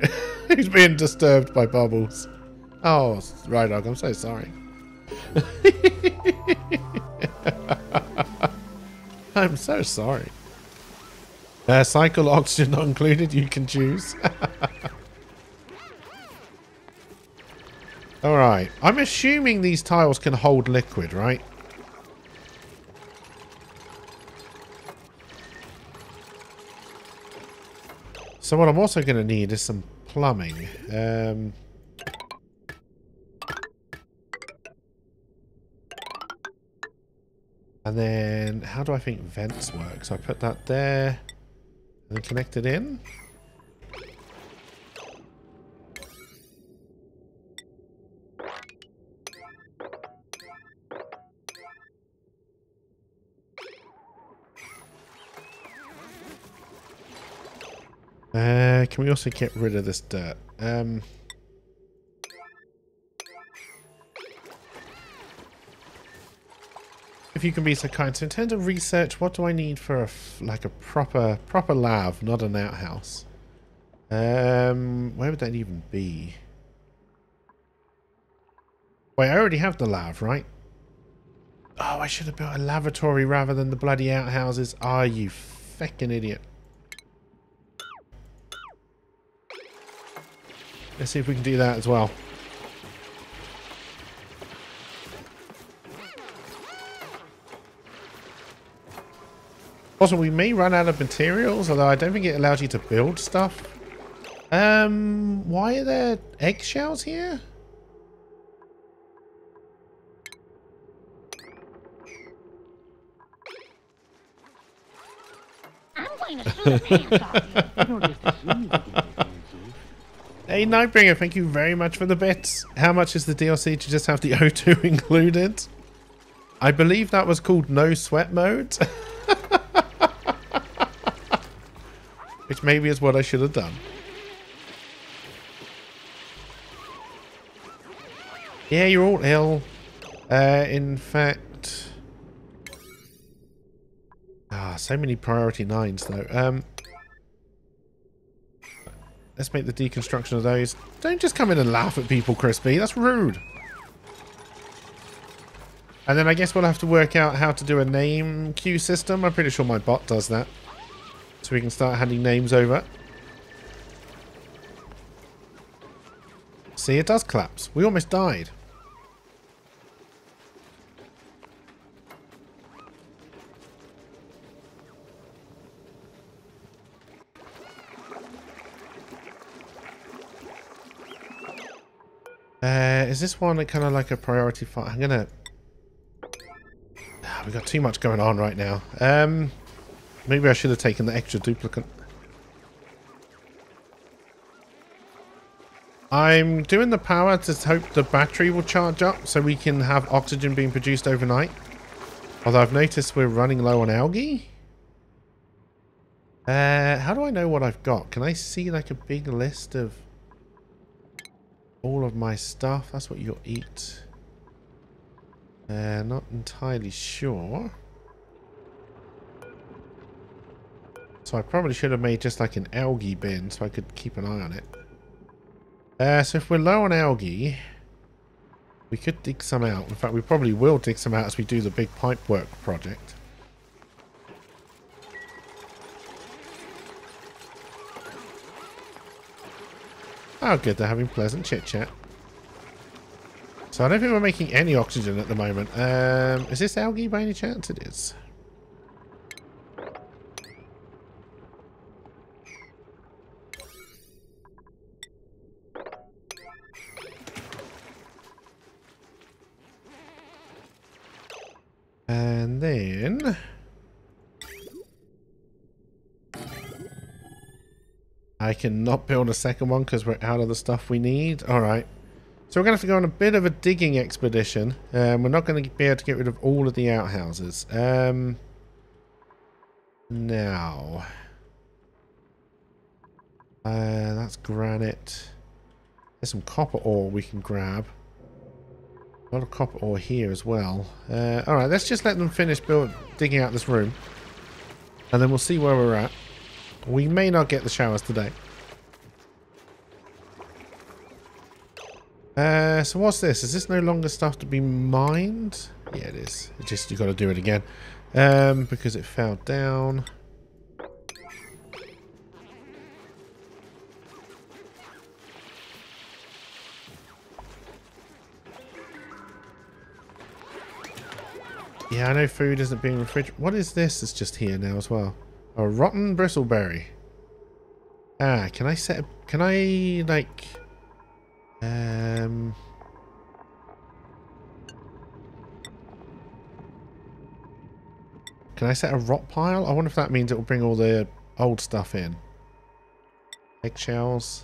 who's being disturbed by bubbles. Oh, Rydog, I'm so sorry. I'm so sorry. Cycle oxygen not included. You can choose. Alright. I'm assuming these tiles can hold liquid, right? So what I'm also going to need is some plumbing. And then, how do I think vents work? So I put that there, and then connect it in. Can we also get rid of this dirt? If you can be so kind. So in terms of research, what do I need for a proper lab, not an outhouse? Where would that even be? Wait, I already have the lab, right? Oh, I should have built a lavatory rather than the bloody outhouses. Ah, you feckin' idiot. Let's see if we can do that as well. Also, we may run out of materials, although I don't think it allows you to build stuff. Why are there eggshells here? I'm going to sue the pants off you. Hey, Nightbringer, thank you very much for the bits. How much is the DLC to just have the O2 included? I believe that was called No Sweat Mode. Which maybe is what I should have done. Yeah, you're all ill. In fact... so many priority 9s though. Let's make the deconstruction of those. Don't just come in and laugh at people, Crispy. That's rude. And then I guess we'll have to work out how to do a name queue system. I'm pretty sure my bot does that. So we can start handing names over. See, it does collapse. We almost died. Is this one kind of like a priority fight? I'm gonna... we've got too much going on right now. Maybe I should have taken the extra duplicate. I'm doing the power to hope the battery will charge up so we can have oxygen being produced overnight. Although I've noticed we're running low on algae. How do I know what I've got? Can I see like a big list of all of my stuff? That's what you'll eat. Not entirely sure. So I probably should have made just like an algae bin so I could keep an eye on it. So if we're low on algae, we could dig some out. In fact, we probably will dig some out as we do the big pipe work project. Oh, good. They're having pleasant chit-chat. So I don't think we're making any oxygen at the moment. Is this algae by any chance? It is. And then... I cannot build a second one because we're out of the stuff we need. Alright. So we're going to have to go on a bit of a digging expedition. We're not going to be able to get rid of all of the outhouses. Now. That's granite. There's some copper ore we can grab. A lot of copper ore here as well. Alright, let's just let them finish digging out this room. And then we'll see where we're at. We may not get the showers today. So what's this? Is this no longer stuff to be mined? Yeah, it is. It's just you got to do it again. Because it fell down. Yeah, I know food isn't being refrigerated. What is this? It's just here now as well. A rotten bristleberry. Ah, can I set... Can I, like... Can I set a rot pile? I wonder if that means it will bring all the old stuff in. Eggshells.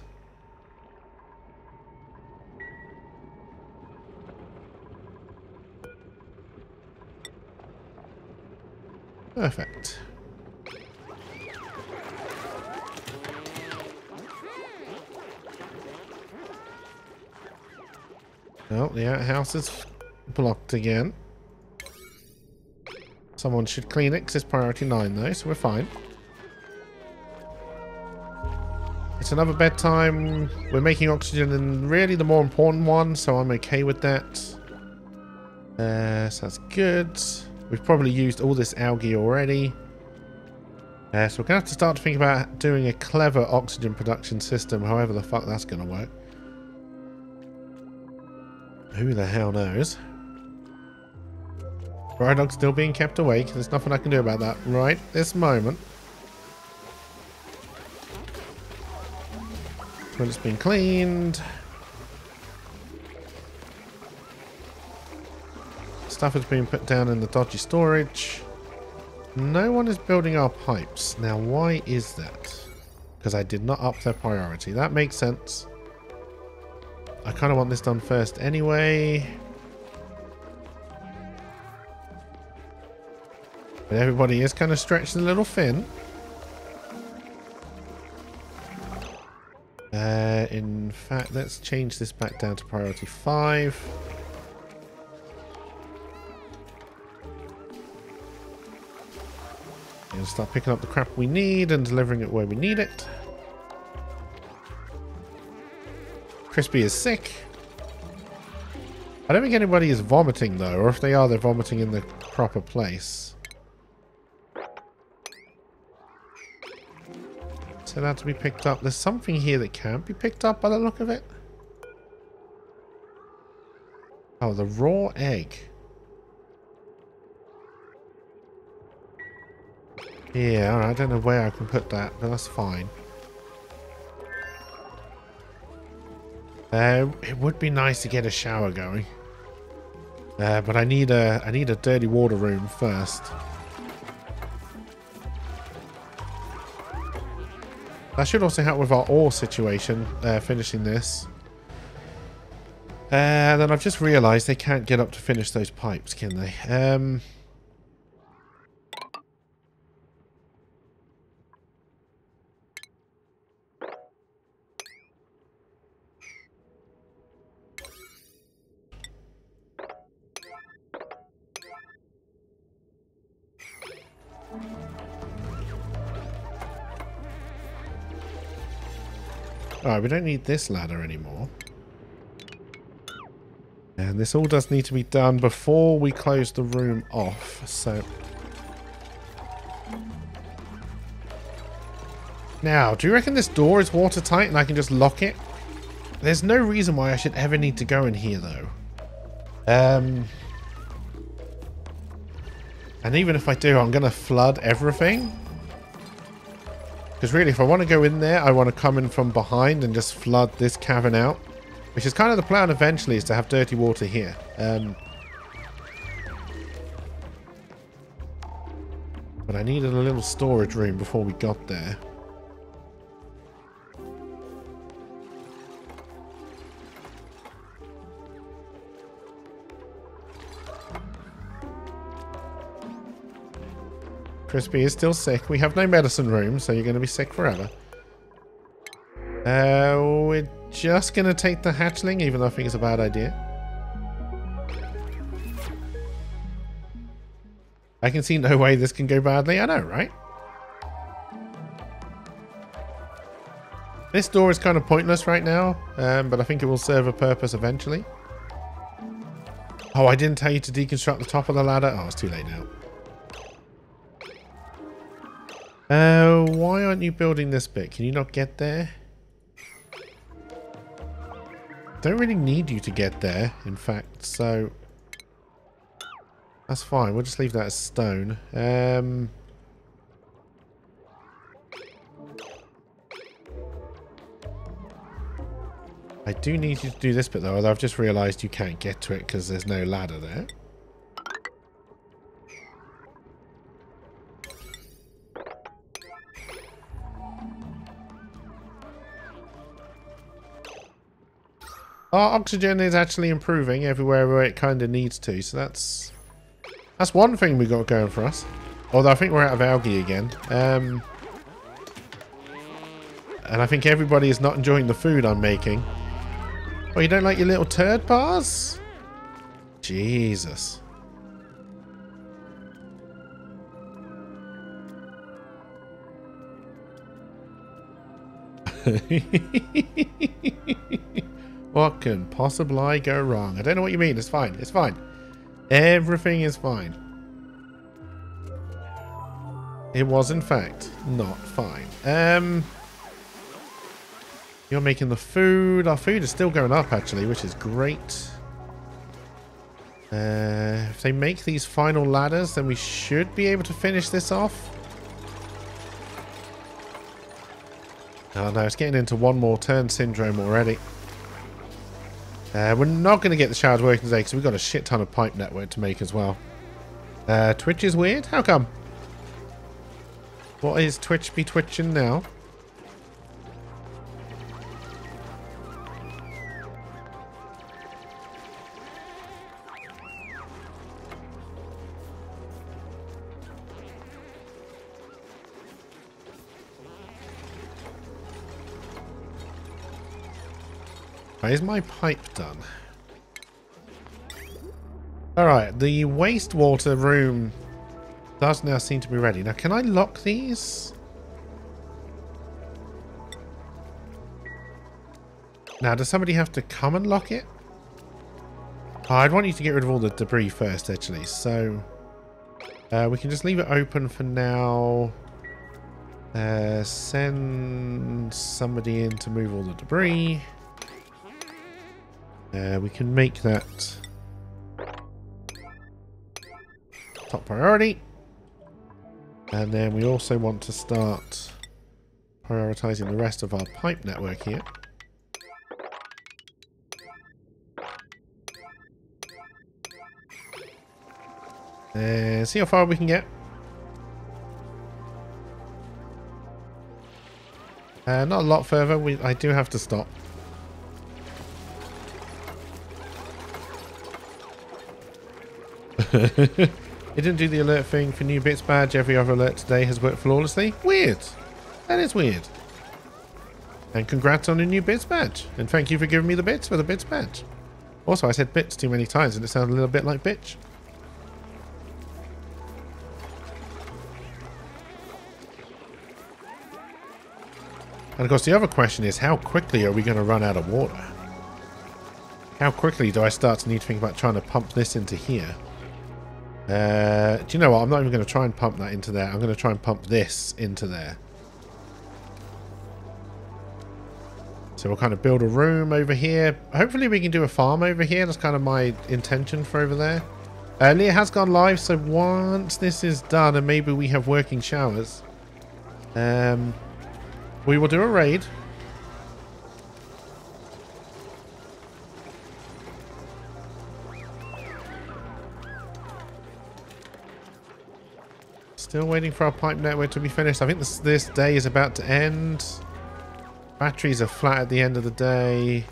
Perfect. Oh, the outhouse is blocked again. Someone should clean it because it's priority 9 though, so we're fine. It's another bedtime. We're making oxygen and really the more important one, so I'm okay with that. So that's good. We've probably used all this algae already. So we're going to have to start to think about doing a clever oxygen production system, however the fuck that's going to work. Who the hell knows? Brydog's still being kept awake. There's nothing I can do about that right this moment. Toilet's been cleaned. Stuff has been put down in the dodgy storage. No one is building our pipes. Now, why is that? Because I did not up their priority. That makes sense. I kind of want this done first anyway. But everybody is kind of stretched a little thin. In fact, let's change this back down to priority 5. And start picking up the crap we need and delivering it where we need it. Crispy is sick. I don't think anybody is vomiting though, or if they are, they're vomiting in the proper place. So that to be picked up. There's something here that can't be picked up by the look of it. Oh, the raw egg. Yeah, alright, I don't know where I can put that, but that's fine. It would be nice to get a shower going. But I need a dirty water room first. That should also help with our ore situation, finishing this. And then I've just realised they can't get up to finish those pipes, can they? Alright, we don't need this ladder anymore. And this all does need to be done before we close the room off, so... Now, do you reckon this door is watertight and I can just lock it? There's no reason why I should ever need to go in here, though. And even if I do, I'm going to flood everything. Because really, if I want to go in there, I want to come in from behind and just flood this cavern out. Which is kind of the plan eventually, is to have dirty water here. But I needed a little storage room before we got there. Crispy is still sick. We have no medicine room, so you're going to be sick forever. We're just going to take the hatchling, even though I think it's a bad idea. I can see no way this can go badly. I know, right? This door is kind of pointless right now, but I think it will serve a purpose eventually. Oh, I didn't tell you to deconstruct the top of the ladder. Oh, it's too late now. Why aren't you building this bit? Can you not get there? Don't really need you to get there, in fact, so... That's fine. We'll just leave that as stone. I do need you to do this bit though, although I've just realised you can't get to it because there's no ladder there. Our oxygen is actually improving everywhere where it kind of needs to, so that's one thing we got going for us. Although I think we're out of algae again. And I think everybody is not enjoying the food I'm making. Oh, you don't like your little turd bars? Jesus. What can possibly go wrong? I don't know what you mean. It's fine. It's fine. Everything is fine. It was, in fact, not fine. You're making the food. Our food is still going up, actually, which is great. If they make these final ladders, then we should be able to finish this off. Oh, no, it's getting into one more turn syndrome already. We're not going to get the showers working today because we've got a shit ton of pipe network to make as well. Twitch is weird? How come? What is Twitch be twitching now? Is my pipe done? Alright, the wastewater room does now seem to be ready. Now, can I lock these? Now, does somebody have to come and lock it? Oh, I'd want you to get rid of all the debris first, actually. So, we can just leave it open for now. Send somebody in to move all the debris. We can make that top priority. And then we also want to start prioritizing the rest of our pipe network here. See how far we can get. Not a lot further. I do have to stop. It didn't do the alert thing for new bits badge. Every other alert today has worked flawlessly. Weird. That is weird. And congrats on the new bits badge. And thank you for giving me the bits for the bits badge. Also, I said bits too many times and it sounded a little bit like bitch. And of course the other question is, how quickly are we going to run out of water? How quickly do I start to need to think about trying to pump this into here? Do you know what? I'm not even going to try and pump that into there. I'm going to try and pump this into there. So we'll kind of build a room over here. Hopefully we can do a farm over here. That's kind of my intention for over there. Leah has gone live, so once this is done and maybe we have working showers, we will do a raid. Still waiting for our pipe network to be finished. I think this day is about to end. Batteries are flat at the end of the day.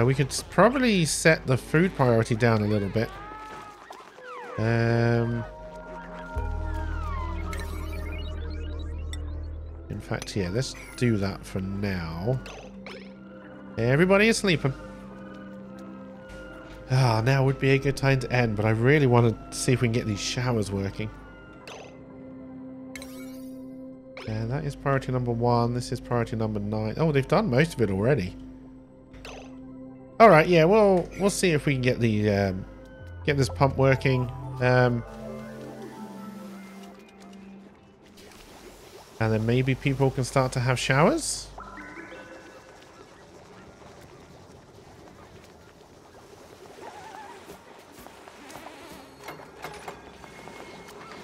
We could probably set the food priority down a little bit. In fact, yeah, let's do that for now. Everybody is sleeping. Ah, now would be a good time to end, but I really want to see if we can get these showers working. And that is priority number 1. This is priority number 9. Oh, they've done most of it already. All right, yeah, we'll see if we can get the get this pump working. And then maybe people can start to have showers.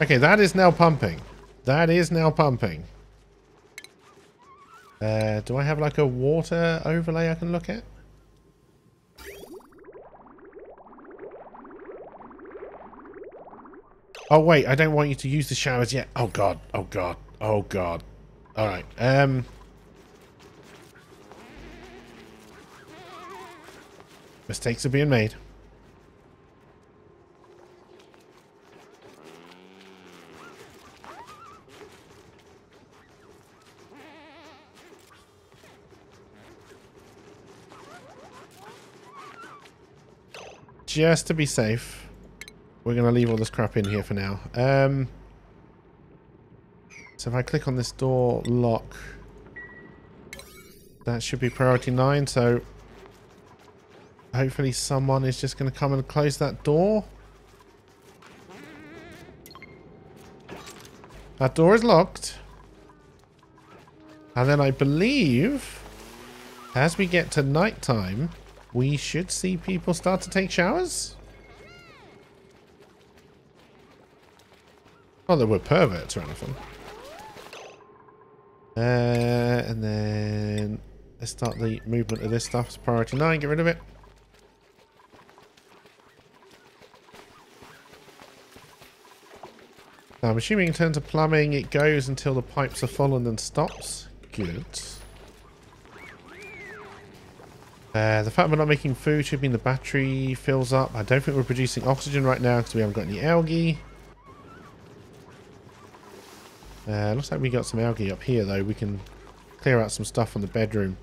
Okay, that is now pumping. That is now pumping. Do I have like a water overlay I can look at? Oh wait, I don't want you to use the showers yet. Oh god, oh god, oh god. Alright, mistakes are being made. Just to be safe, we're going to leave all this crap in here for now. So if I click on this door lock, that should be priority 9. So hopefully someone is just going to come and close that door. That door is locked. And then I believe as we get to nighttime, we should see people start to take showers. Not that we're perverts or anything. And then let's start the movement of this stuff. It's priority 9. Get rid of it. Now, I'm assuming in terms of plumbing, it goes until the pipes are full and then stops. Good. The fact we're not making food should mean the battery fills up. I don't think we're producing oxygen right now because we haven't got any algae. Looks like we got some algae up here though. We can clear out some stuff from the bedroom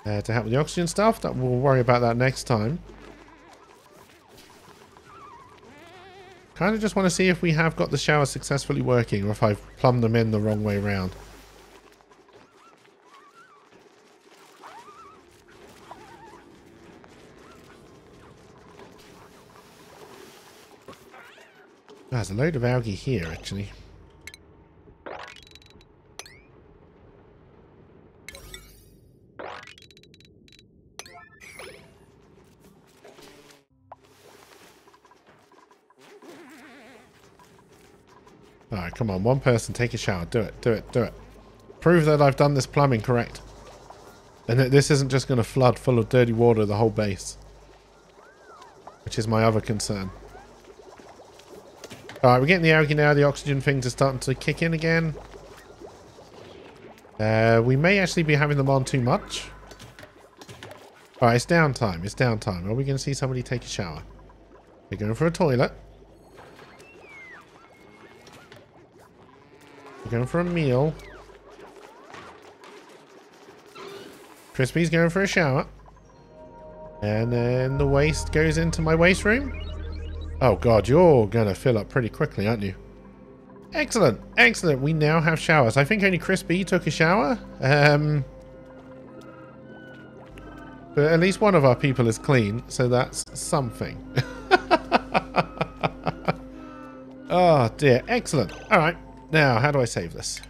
to help with the oxygen stuff. We'll worry about that next time. Kind of just want to see if we have got the shower successfully working or if I've plumbed them in the wrong way around. There's a load of algae here, actually. Alright, come on. One person, take a shower. Do it, do it, do it. Prove that I've done this plumbing correct. And that this isn't just going to flood full of dirty water the whole base. Which is my other concern. Alright, we're getting the algae now. The oxygen things are starting to kick in again. We may actually be having them on too much. Alright, it's downtime. It's downtime. Are we going to see somebody take a shower? They're going for a toilet. We're going for a meal. Crispy's going for a shower. And then the waste goes into my waste room. Oh god, you're going to fill up pretty quickly, aren't you? Excellent, excellent. We now have showers. I think only Crispy took a shower. But at least one of our people is clean, so that's something. Oh dear, excellent. Alright, now how do I save this?